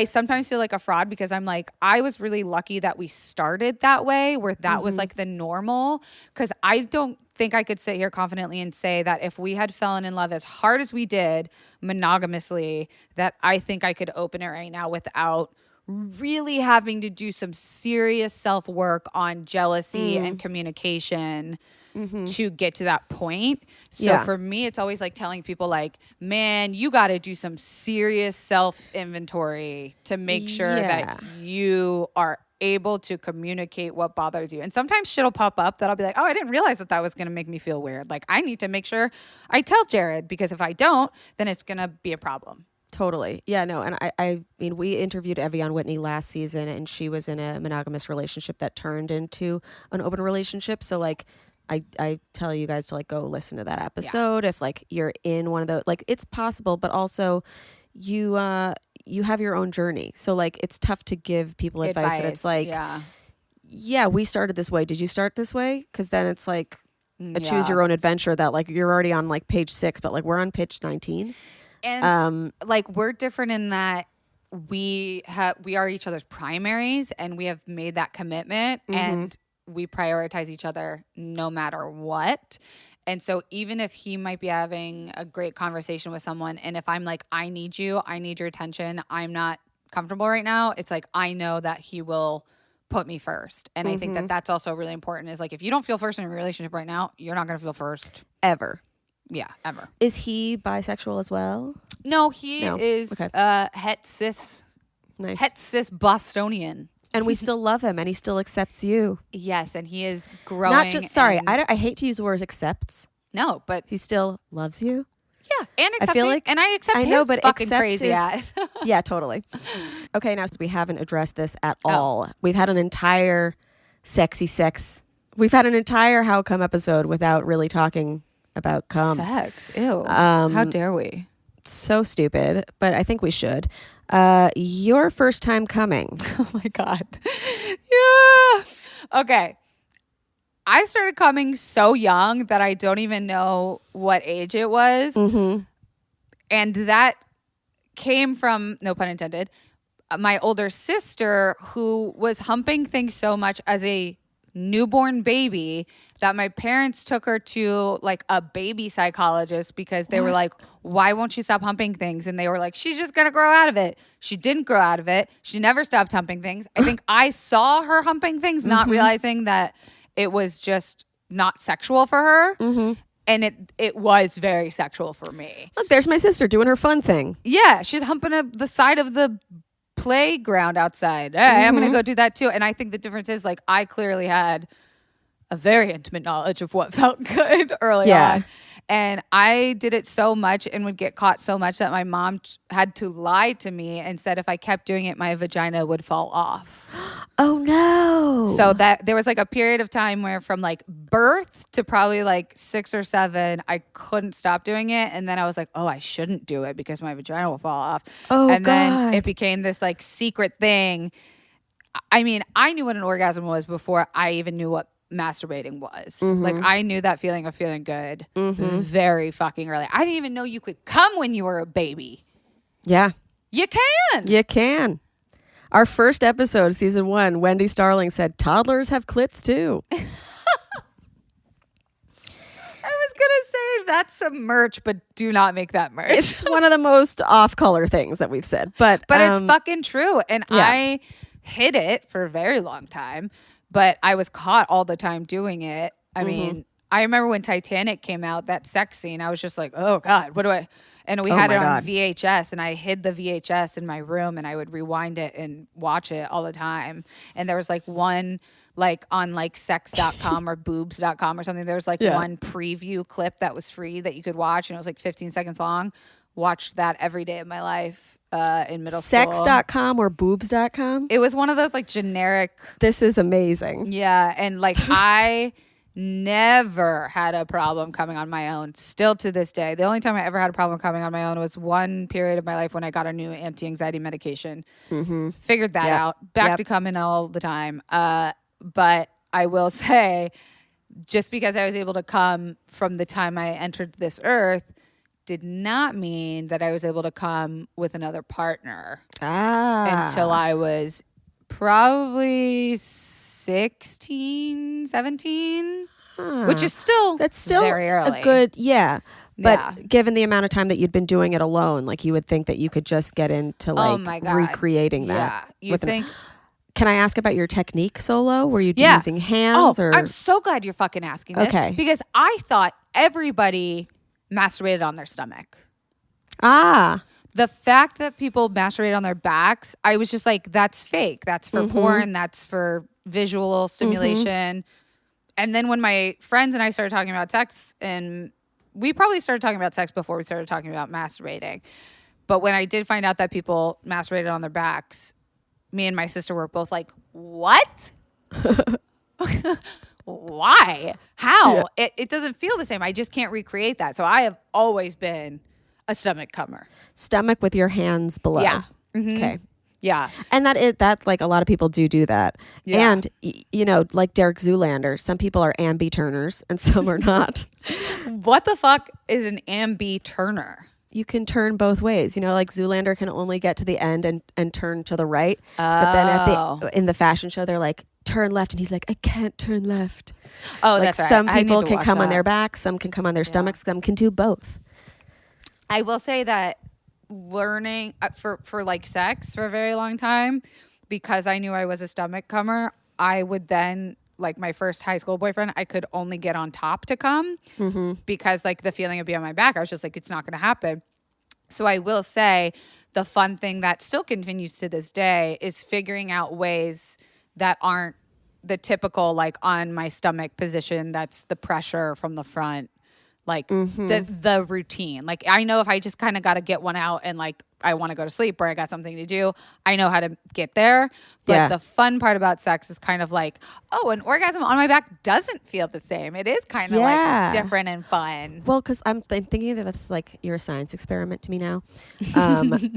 sometimes feel like a fraud, because I'm like, I was really lucky that we started that way, where that was like the normal, because I don't think I could sit here confidently and say that if we had fallen in love as hard as we did monogamously, that I think I could open it right now without really having to do some serious self-work on jealousy and communication to get to that point. So for me, it's always like telling people like, man, you got to do some serious self-inventory to make sure that you are able to communicate what bothers you. And sometimes shit'll pop up that I'll be like, oh, I didn't realize that was going to make me feel weird. Like, I need to make sure I tell Jared, because if I don't, then it's going to be a problem. Totally. Yeah, no. And I mean, we interviewed Evian Whitney last season, and she was in a monogamous relationship that turned into an open relationship. So like, I tell you guys to like go listen to that episode if like you're in one of those. Like, it's possible, but also you have your own journey. So like, it's tough to give people advice that it's like, yeah, we started this way. Did you start this way? Because then it's like a choose your own adventure that like you're already on like page 6, but like we're on page 19. And like, we're different in that we are each other's primaries, and we have made that commitment, and we prioritize each other no matter what. And so even if he might be having a great conversation with someone, and if I'm like, I need you, I need your attention, I'm not comfortable right now, it's like, I know that he will put me first. And I think that that's also really important, is like, if you don't feel first in a relationship right now, you're not going to feel first. Ever. Yeah, ever. Is he bisexual as well? No, he is het cis Bostonian. And we still love him, and he still accepts you. Yes, and he is growing. Not just, I hate to use the word accepts. No, but he still loves you. Yeah, and accepts I feel me, like, and I accept I know, his but fucking accept crazy is- ass. Yeah, totally. Okay, now so we haven't addressed this at all. We've had an entire sexy sex. We've had an entire How Come episode without really talking about cum. Sex, ew. How dare we? So stupid, but I think we should. Your first time coming. Oh my God. Yeah. Okay. I started coming so young that I don't even know what age it was. And that came from, no pun intended, my older sister, who was humping things so much as a newborn baby that my parents took her to like a baby psychologist because they were like, why won't she stop humping things? And they were like, she's just going to grow out of it. She didn't grow out of it. She never stopped humping things. I think I saw her humping things, not realizing that it was just not sexual for her. And it was very sexual for me. Look, there's my sister doing her fun thing. Yeah, she's humping the side of the playground outside. Hey, I'm going to go do that too. And I think the difference is like I clearly had a very intimate knowledge of what felt good early on. And I did it so much and would get caught so much that my mom had to lie to me and said if I kept doing it, my vagina would fall off. Oh, no. So that there was like a period of time where from like birth to probably like 6 or 7, I couldn't stop doing it. And then I was like, oh, I shouldn't do it because my vagina will fall off. Oh, and God. then it became this like secret thing. I mean, I knew what an orgasm was before I even knew what masturbating was. Like I knew that feeling of feeling good very fucking early. I didn't even know you could come when you were a baby. Yeah. You can. You can. Our first episode, season 1, Wendy Starling said, toddlers have clits too. I was gonna say that's some merch, but do not make that merch. It's one of the most off-color things that we've said. But it's fucking true. And I hid it for a very long time. But I was caught all the time doing it. I mean, I remember when Titanic came out, that sex scene, I was just like, oh, God, what do I... And we had it on VHS, and I hid the VHS in my room, and I would rewind it and watch it all the time. And there was like one, like on like sex.com or boobs.com or something, there was like one preview clip that was free that you could watch, and it was like 15 seconds long. Watched that every day of my life in middle school. Sex.com or boobs.com? It was one of those like generic... This is amazing. Yeah, and like I never had a problem coming on my own. Still to this day. The only time I ever had a problem coming on my own was one period of my life when I got a new anti-anxiety medication. Figured that out. Back to coming all the time. But I will say, just because I was able to come from the time I entered this earth did not mean that I was able to come with another partner until I was probably 16, 17, which is still that's still very early. A good, But given the amount of time that you'd been doing it alone, like you would think that you could just get into like recreating that. Yeah, you think. Can I ask about your technique solo? Were you using hands or? I'm so glad you're fucking asking this. Okay. Because I thought everybody masturbated on their stomach. The fact that people masturbate on their backs, I was just like, that's fake. That's for porn. That's for visual stimulation. And then when my friends and I started talking about sex, and we probably started talking about sex before we started talking about masturbating. But when I did find out that people masturbated on their backs, me and my sister were both like, what? Why? How? Yeah. It doesn't feel the same. I just can't recreate that. So I have always been a stomach comer. Stomach with your hands below. Yeah. Okay. Yeah. And that like a lot of people do that. Yeah. And you know, like Derek Zoolander, some people are ambi-turners and some are not. What the fuck is an ambi-turner? You can turn both ways. You know, like Zoolander can only get to the end and turn to the right. But then in the fashion show, they're like, turn left. And he's like, I can't turn left. Oh, like that's right. Some people can come on their backs. Some can come on their stomachs. Some can do both. I will say that learning for like sex for a very long time, because I knew I was a stomach comer, I would then, like my first high school boyfriend, I could only get on top to come because like the feeling would be on my back. I was just like, it's not going to happen. So I will say the fun thing that still continues to this day is figuring out ways that aren't the typical like on my stomach position. That's the pressure from the front, like the routine. Like I know if I just kind of got to get one out and like I want to go to sleep or I got something to do, I know how to get there. But the fun part about sex is kind of like, oh, an orgasm on my back doesn't feel the same. It is kind of like different and fun. Well, because I'm thinking that it's like you're a science experiment to me now.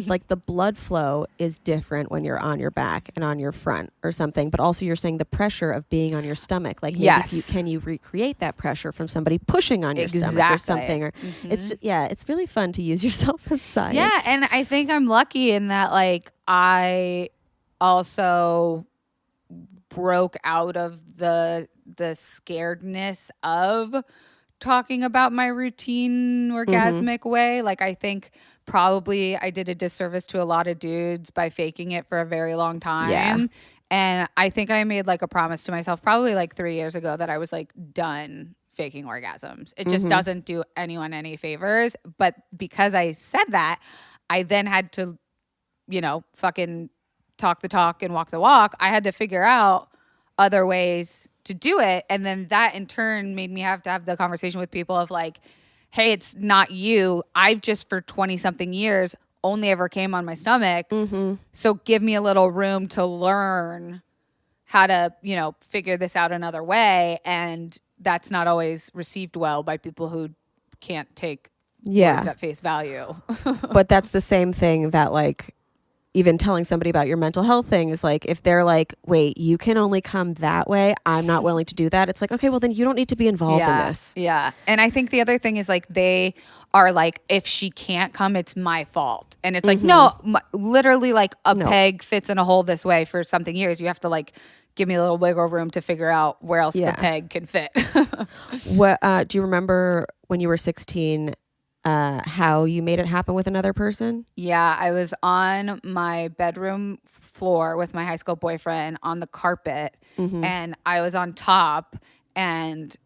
Like the blood flow is different when you're on your back and on your front or something. But also you're saying the pressure of being on your stomach. Like maybe can you recreate that pressure from somebody pushing on your stomach or something? Or it's just, it's really fun to use yourself as science. Yeah, and I think I'm lucky in that like I also broke out of the scaredness of talking about my routine orgasmic way. Like, I think probably I did a disservice to a lot of dudes by faking it for a very long time. Yeah. And I think I made like a promise to myself probably like 3 years ago that I was like done faking orgasms. It just doesn't do anyone any favors. But because I said that, I then had to, you know, fucking talk the talk and walk the walk. I had to figure out other ways to do it. And then that in turn made me have to have the conversation with people of like, hey, it's not you. I've just for 20 something years only ever came on my stomach. So give me a little room to learn how to, you know, figure this out another way. And that's not always received well by people who can't take words at face value. But that's the same thing that like even telling somebody about your mental health thing is like, if they're like, wait, you can only come that way, I'm not willing to do that. It's like, okay, well then you don't need to be involved in this. Yeah. And I think the other thing is like, they are like, if she can't come, it's my fault. And it's like, no, literally like a peg fits in a hole this way for something years. You have to like give me a little wiggle room to figure out where else the peg can fit. What do you remember when you were 16, how you made it happen with another person? Yeah, I was on my bedroom floor with my high school boyfriend on the carpet, and I was on top, and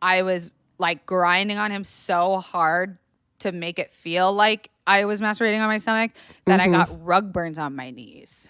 I was like grinding on him so hard to make it feel like I was masturbating on my stomach that I got rug burns on my knees.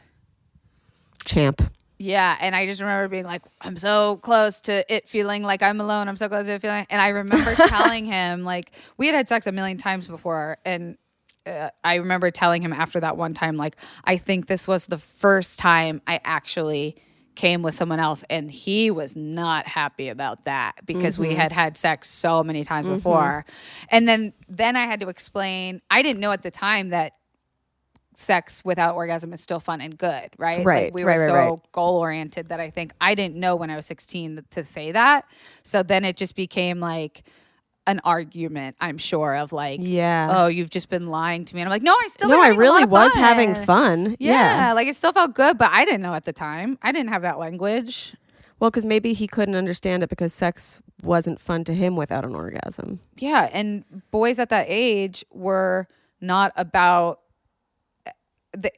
Champ. Yeah, and I just remember being like, I'm so close to it feeling like I'm alone. I'm so close to it feeling. And I remember telling him, like, we had sex a million times before. And I remember telling him after that one time, like, I think this was the first time I actually came with someone else. And he was not happy about that because we had sex so many times before. And then I had to explain, I didn't know at the time that sex without orgasm is still fun and good, right? Right. Like we were so goal oriented that I think I didn't know when I was 16 to say that. So then it just became like an argument, I'm sure, of like, oh, you've just been lying to me. And I'm like, no, I still I really was fun. having fun. Yeah, like it still felt good, but I didn't know at the time. I didn't have that language. Well, because maybe he couldn't understand it because sex wasn't fun to him without an orgasm. Yeah, and boys at that age were not about.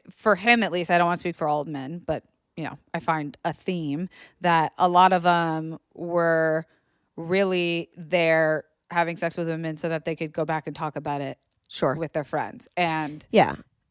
For him at least, I don't want to speak for all men, but you know, I find a theme that a lot of them were really there having sex with women so that they could go back and talk about it with their friends. And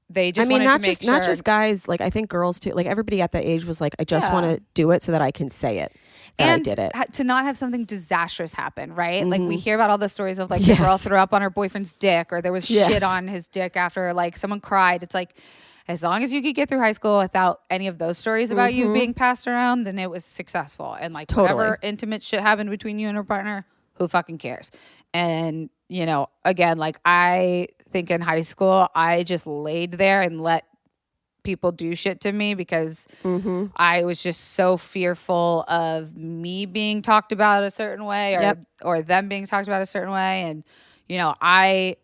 they just wanted to make sure. Not just guys, like I think girls too, like everybody at that age was like, I just want to do it so that I can say it. I did it. To not have something disastrous happen, right? Like we hear about all the stories of like the girl threw up on her boyfriend's dick or there was shit on his dick after like someone cried. It's like, as long as you could get through high school without any of those stories about you being passed around, then it was successful. And like whatever intimate shit happened between you and your partner, who fucking cares? And, you know, again, like I think in high school, I just laid there and let people do shit to me because I was just so fearful of me being talked about a certain way or them being talked about a certain way. And, you know, I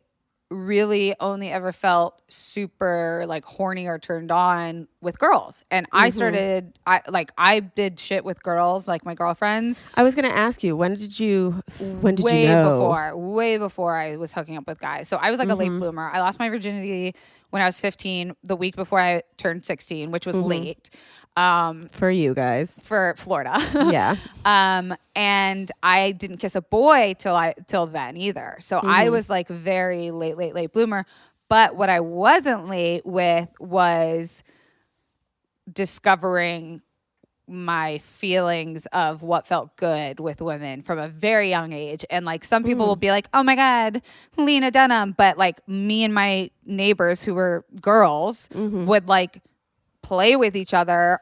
really only ever felt super like horny or turned on with girls. And I did shit with girls, like my girlfriends. I was going to ask you, when did you know? Way before I was hooking up with guys. So I was like a late bloomer. I lost my virginity when I was 15, the week before I turned 16, which was late. For you guys. For Florida. Yeah. And I didn't kiss a boy till then either. So I was like very late bloomer. But what I wasn't late with was discovering my feelings of what felt good with women from a very young age. And like some people will be like, oh my God, Lena Dunham. But like me and my neighbors who were girls would like play with each other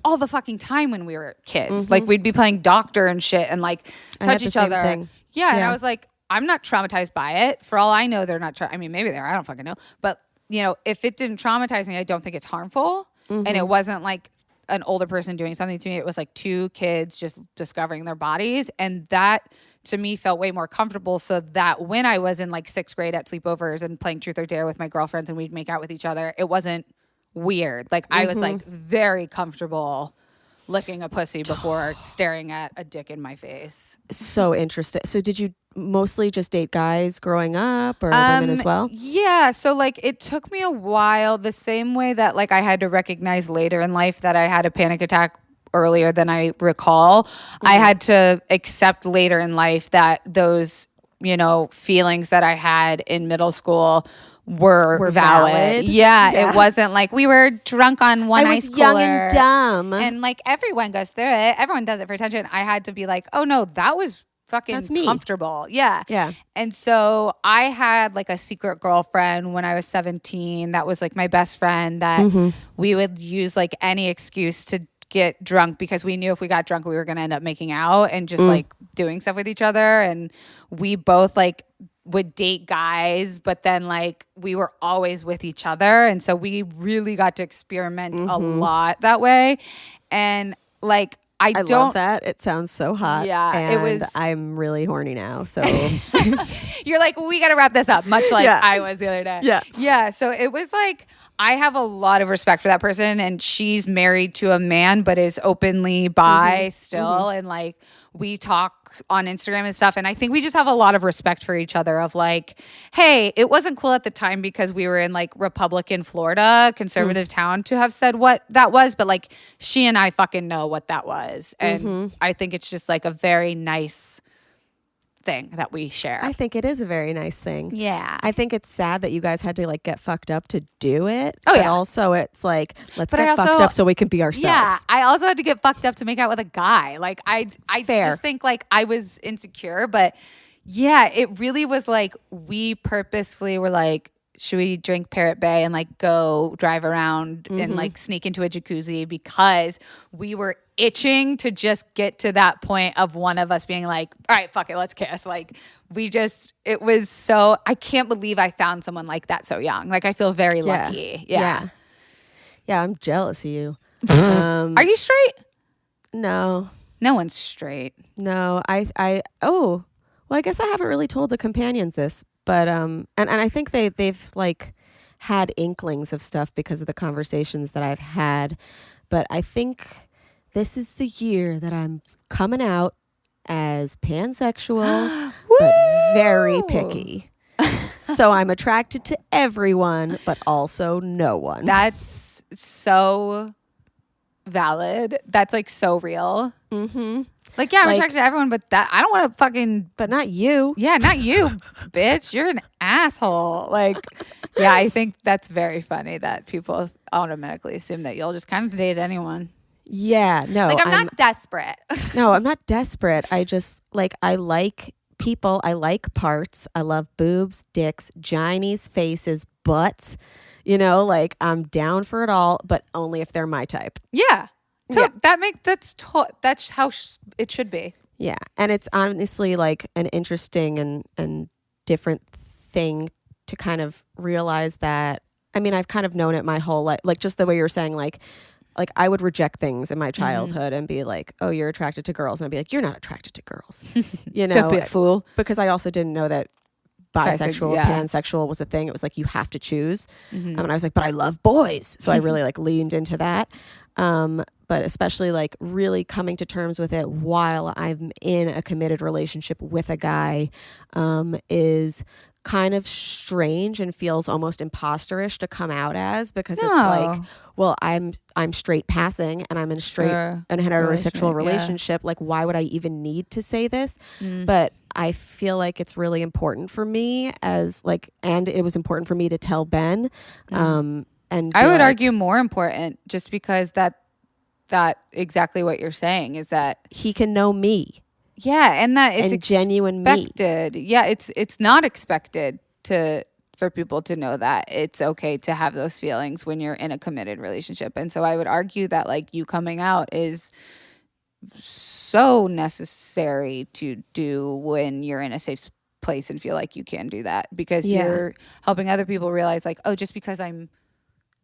all the fucking time when we were kids. Like we'd be playing doctor and shit and like touch each other. Yeah. And I was like, I'm not traumatized by it. For all I know, they're not. I mean, maybe they are. I don't fucking know. But you know, if it didn't traumatize me, I don't think it's harmful. And it wasn't like an older person doing something to me. It was like two kids just discovering their bodies. And that to me felt way more comfortable. So that when I was in like 6th grade at sleepovers and playing truth or dare with my girlfriends and we'd make out with each other, it wasn't weird. Like I was like very comfortable licking a pussy before staring at a dick in my face. So interesting. So did you mostly just date guys growing up or women as well? Yeah. So like it took me a while, the same way that like I had to recognize later in life that I had a panic attack earlier than I recall. I had to accept later in life that those, you know, feelings that I had in middle school were valid. Yeah, it wasn't like we were drunk on one I ice was young cooler. and dumb. And like everyone goes through it. Everyone does it for attention. I had to be like, oh no, that was fucking That's me. comfortable. Yeah. Yeah. And so I had like a secret girlfriend when I was 17. That was like my best friend that we would use like any excuse to get drunk because we knew if we got drunk, we were going to end up making out and just like doing stuff with each other. And we both like would date guys, but then like we were always with each other. And so we really got to experiment a lot that way. And like, I don't love that. It sounds so hot. Yeah, and it was. I'm really horny now. So You're like, we got to wrap this up, much like I was the other day. Yeah. Yeah. So it was like, I have a lot of respect for that person, and she's married to a man, but is openly bi still. And like, we talk on Instagram and stuff. And I think we just have a lot of respect for each other of like, hey, it wasn't cool at the time because we were in like Republican Florida, conservative town to have said what that was. But like, she and I fucking know what that was. And I think it's just like a very nice thing that we share. I think it is a very nice thing. Yeah. I think it's sad that you guys had to like get fucked up to do it. Oh, but yeah. also it's like, let's But I get fucked also- up so we can be ourselves. Yeah, I also had to get fucked up to make out with a guy. Like I Fair. just think like I was insecure, but yeah, it really was like we purposefully were like, should we drink Parrot Bay and like go drive around and like sneak into a jacuzzi because we were itching to just get to that point of one of us being like, all right, fuck it, let's kiss. Like it was so, I can't believe I found someone like that so young. Like I feel very lucky. Yeah. Yeah, I'm jealous of you. Are you straight? No. No one's straight. No, well, I guess I haven't really told the companions this, but and I think they've like had inklings of stuff because of the conversations that I've had, but I think this is the year that I'm coming out as pansexual, but very picky. So I'm attracted to everyone, but also no one. That's so valid. That's like so real. Like, yeah, I'm Like- attracted to everyone, but that I don't want to fucking. But not you. Yeah, not you, bitch. You're an asshole. Like, yeah, I think that's very funny that people automatically assume that you'll just kind of date anyone. Yeah, no. Like, I'm not desperate. No, I'm not desperate. I just like I like people. I like parts. I love boobs, dicks, ginies, faces, butts. You know, like I'm down for it all, but only if they're my type. Yeah. So Yeah. that's how it should be. Yeah, and it's honestly like an interesting and different thing to kind of realize that. I mean, I've kind of known it my whole life. Like just the way you were saying, like I would reject things in my childhood and be like, "Oh, you're attracted to girls," and I'd be like, "You're not attracted to girls," you know, Don't be a fool. because I also didn't know that bisexual, yeah. pansexual was a thing. It was like you have to choose, and I was like, "But I love boys," so I really like leaned into that. But especially like really coming to terms with it while I'm in a committed relationship with a guy is kind of strange and feels almost imposterish to come out as, because it's like, well, I'm straight passing and I'm in a straight and heterosexual relationship. Like, why would I even need to say this? But I feel like it's really important for me as like, and it was important for me to tell Ben. And I would like, argue more important, just because that exactly what you're saying is that he can know me. yeah, and that it's And genuine me. expected. Yeah, it's not expected for people to know that it's okay to have those feelings when you're in a committed relationship. And so I would argue that like you coming out is so necessary to do when you're in a safe place and feel like you can do that, because you're helping other people realize like, oh, just because I'm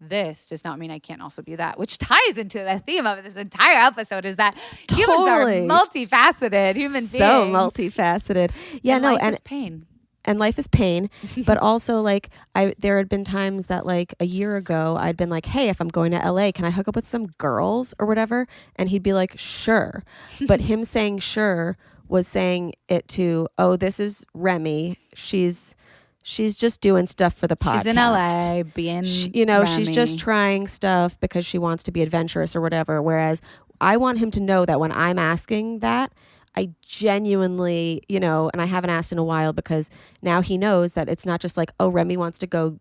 this does not mean I can't also be that, which ties into the theme of this entire episode, is that humans are Totally. multifaceted human beings. So multifaceted. Yeah, and no, life and is pain. and life is pain, but also like there had been times that like a year ago I'd been like, hey, if I'm going to LA, can I hook up with some girls or whatever? And he'd be like, sure. But him saying sure was saying it to, oh, this is Remy. She's just doing stuff for the podcast. She's in LA being she's just trying stuff because she wants to be adventurous or whatever. Whereas I want him to know that when I'm asking that, I genuinely, and I haven't asked in a while because now he knows that it's not just like, oh, Remy wants to go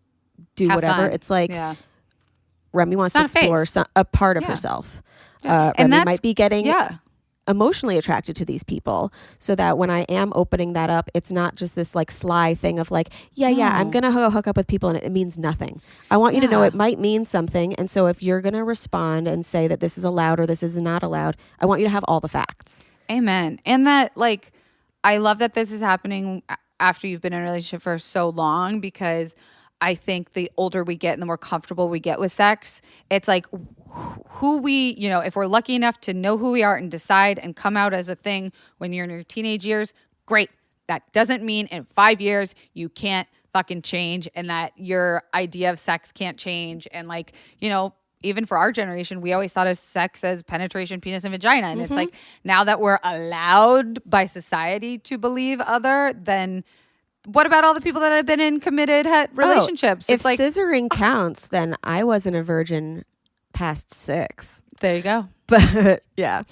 do Have whatever. fun. It's like Remy wants It's to not a explore a part of herself. And Remy that's- might be getting emotionally attracted to these people, so that when I am opening that up, it's not just this like sly thing of like, I'm gonna hook up with people and it means nothing. I want you to know it might mean something, and so if you're gonna respond and say that this is allowed or this is not allowed, I want you to have all the facts. Amen. And that, like, I love that this is happening after you've been in a relationship for so long, because I think the older we get and the more comfortable we get with sex, it's like who we, if we're lucky enough to know who we are and decide and come out as a thing when you're in your teenage years, great. That doesn't mean in 5 years you can't fucking change and that your idea of sex can't change. And like, even for our generation, we always thought of sex as penetration, penis, and vagina. And it's like, now that we're allowed by society to believe other, then what about all the people that have been in committed relationships? If scissoring counts, then I wasn't a virgin past 6. There you go. But yeah.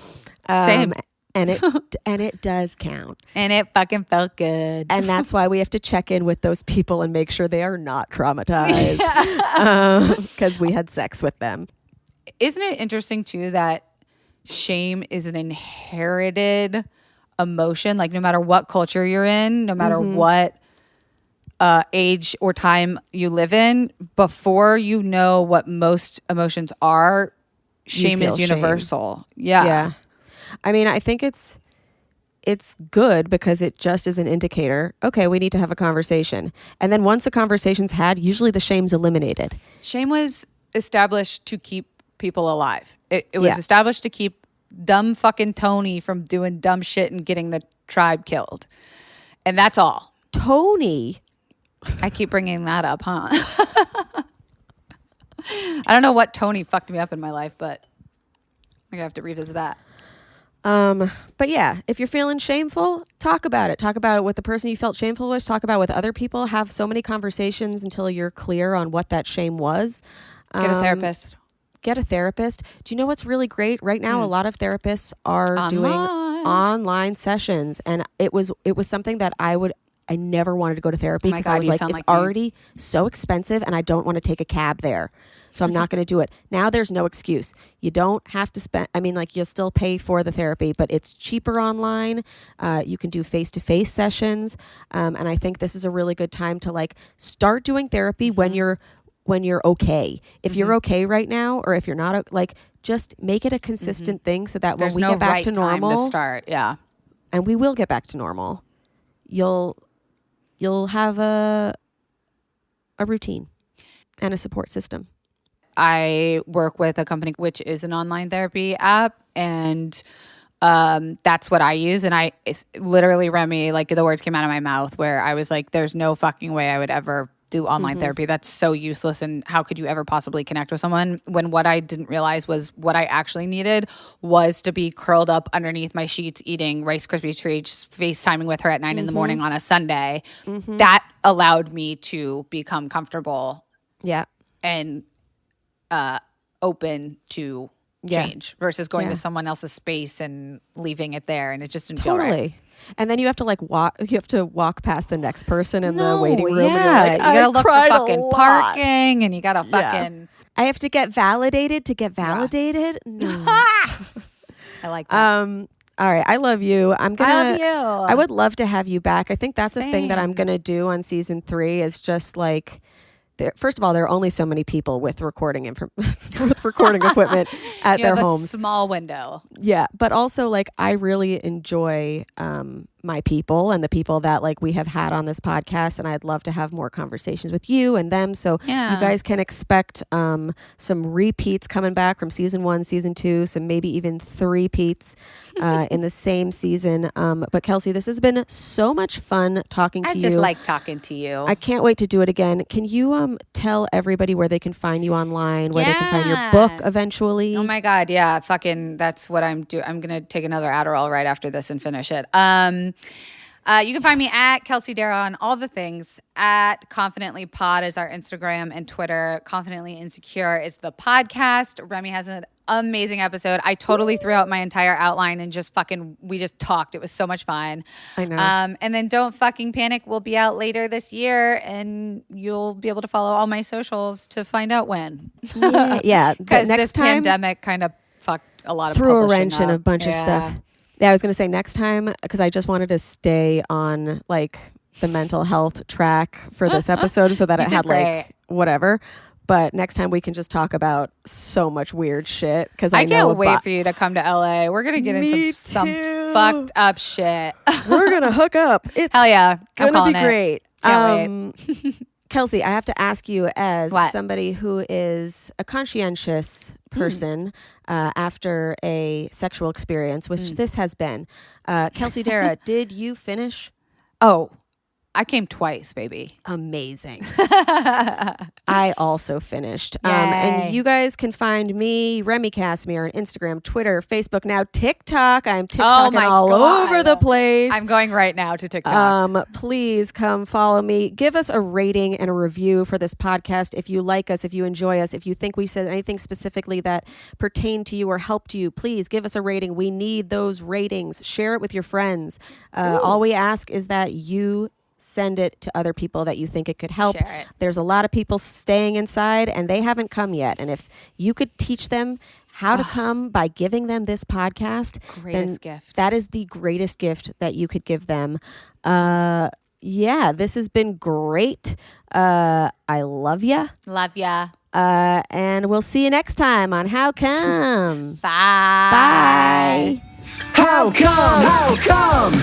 Same. And it does count. And it fucking felt good. And that's why we have to check in with those people and make sure they are not traumatized because we had sex with them. Isn't it interesting too that shame is an inherited emotion? Like no matter what culture you're in, no matter what age or time you live in, before you know what most emotions are, shame is universal. Yeah. I mean, I think it's good because it just is an indicator. Okay, we need to have a conversation. And then once the conversation's had, usually the shame's eliminated. Shame was established to keep people alive. It was established to keep dumb fucking Tony from doing dumb shit and getting the tribe killed. And that's all. Tony? I keep bringing that up, huh? I don't know what Tony fucked me up in my life, but I'm going to have to revisit that. But yeah, if you're feeling shameful, talk about it. Talk about it with the person you felt shameful with. Talk about it with other people. Have so many conversations until you're clear on what that shame was. Get a therapist. Get a therapist. Do you know what's really great? Right now, a lot of therapists are doing online sessions. And it was something that I never wanted to go to therapy because I was like, it's already so expensive and I don't want to take a cab there. So I'm not going to do it. Now there's no excuse. You don't have to spend, you'll still pay for the therapy, but it's cheaper online. You can do face-to-face sessions. And I think this is a really good time to like start doing therapy when you're okay. If you're okay right now, or if you're not, like just make it a consistent thing so that when we get back to normal, time to start. Yeah. And we will get back to normal. You'll have a routine and a support system. I work with a company which is an online therapy app, and that's what I use. And it's literally, Remy, like the words came out of my mouth where I was like, there's no fucking way I would ever do online therapy. That's so useless. And how could you ever possibly connect with someone when what I didn't realize was what I actually needed was to be curled up underneath my sheets eating Rice Krispie treats, FaceTiming with her at 9 in the morning on a Sunday. That allowed me to become comfortable. Yeah. And open to change versus going to someone else's space and leaving it there, and it just didn't feel right. And then you have to walk past the next person in the waiting room. And you're like, you gotta look for fucking parking, and you gotta fucking. I have to get validated to get validated. No. I like that. All right, I love you. I love you. I would love to have you back. I think that's a thing that Same. I'm gonna do on season 3. Is just like. First of all, there are only so many people with recording equipment at their homes. A small window. Yeah, but also like I really enjoy my people and the people that like we have had on this podcast, and I'd love to have more conversations with you and them. So you guys can expect some repeats coming back from season 1, season 2, some maybe even 3-peats in the same season. But Kelsey, this has been so much fun talking to you. I just like talking to you. I can't wait to do it again. Can you tell everybody where they can find you online, where they can find your book eventually? Oh my God, yeah, fucking that's what I'm doing. I'm gonna take another Adderall right after this and finish it. You can find me at Kelsey Darragh on all the things. At Confidently Pod is our Instagram and Twitter. Confidently Insecure is the podcast. Remy has an amazing episode. I totally threw out my entire outline and we just talked. It was so much fun. I know. And then Don't Fucking Panic will be out later this year, and you'll be able to follow all my socials to find out when. Yeah. Because this pandemic kind of fucked a lot of threw a publishing wrench in a up. bunch of stuff. Yeah, I was going to say next time, because I just wanted to stay on like the mental health track for this episode so that it had like whatever. But next time we can just talk about so much weird shit. Because I can't wait for you to come to LA. We're gonna get into some fucked up shit. We're gonna hook up. It's hell yeah, gonna be great. Can't wait. Kelsey, I have to ask you, as somebody who is a conscientious person after a sexual experience, which this has been, Kelsey Darragh, did you finish? Oh, I came twice, baby. Amazing. I also finished. And you guys can find me, Remy Kassimir, on Instagram, Twitter, Facebook, now TikTok. I'm TikToking all over the place. I'm going right now to TikTok. Please come follow me. Give us a rating and a review for this podcast if you like us, if you enjoy us, if you think we said anything specifically that pertained to you or helped you. Please give us a rating. We need those ratings. Share it with your friends. All we ask is that you send it to other people that you think it could help. Share it. There's a lot of people staying inside and they haven't come yet. And if you could teach them how to come by giving them this podcast, greatest gift. That is the greatest gift that you could give them. This has been great. I love ya. Love ya. And we'll see you next time on How Come. Bye. Bye. How come? How come?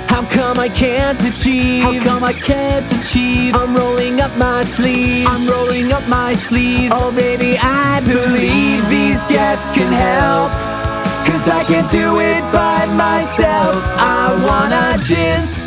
How come I can't achieve? How come I can't achieve? I'm rolling up my sleeves. I'm rolling up my sleeves. Oh baby, I believe these guests can help. 'Cause I can't do it by myself. I wanna jizz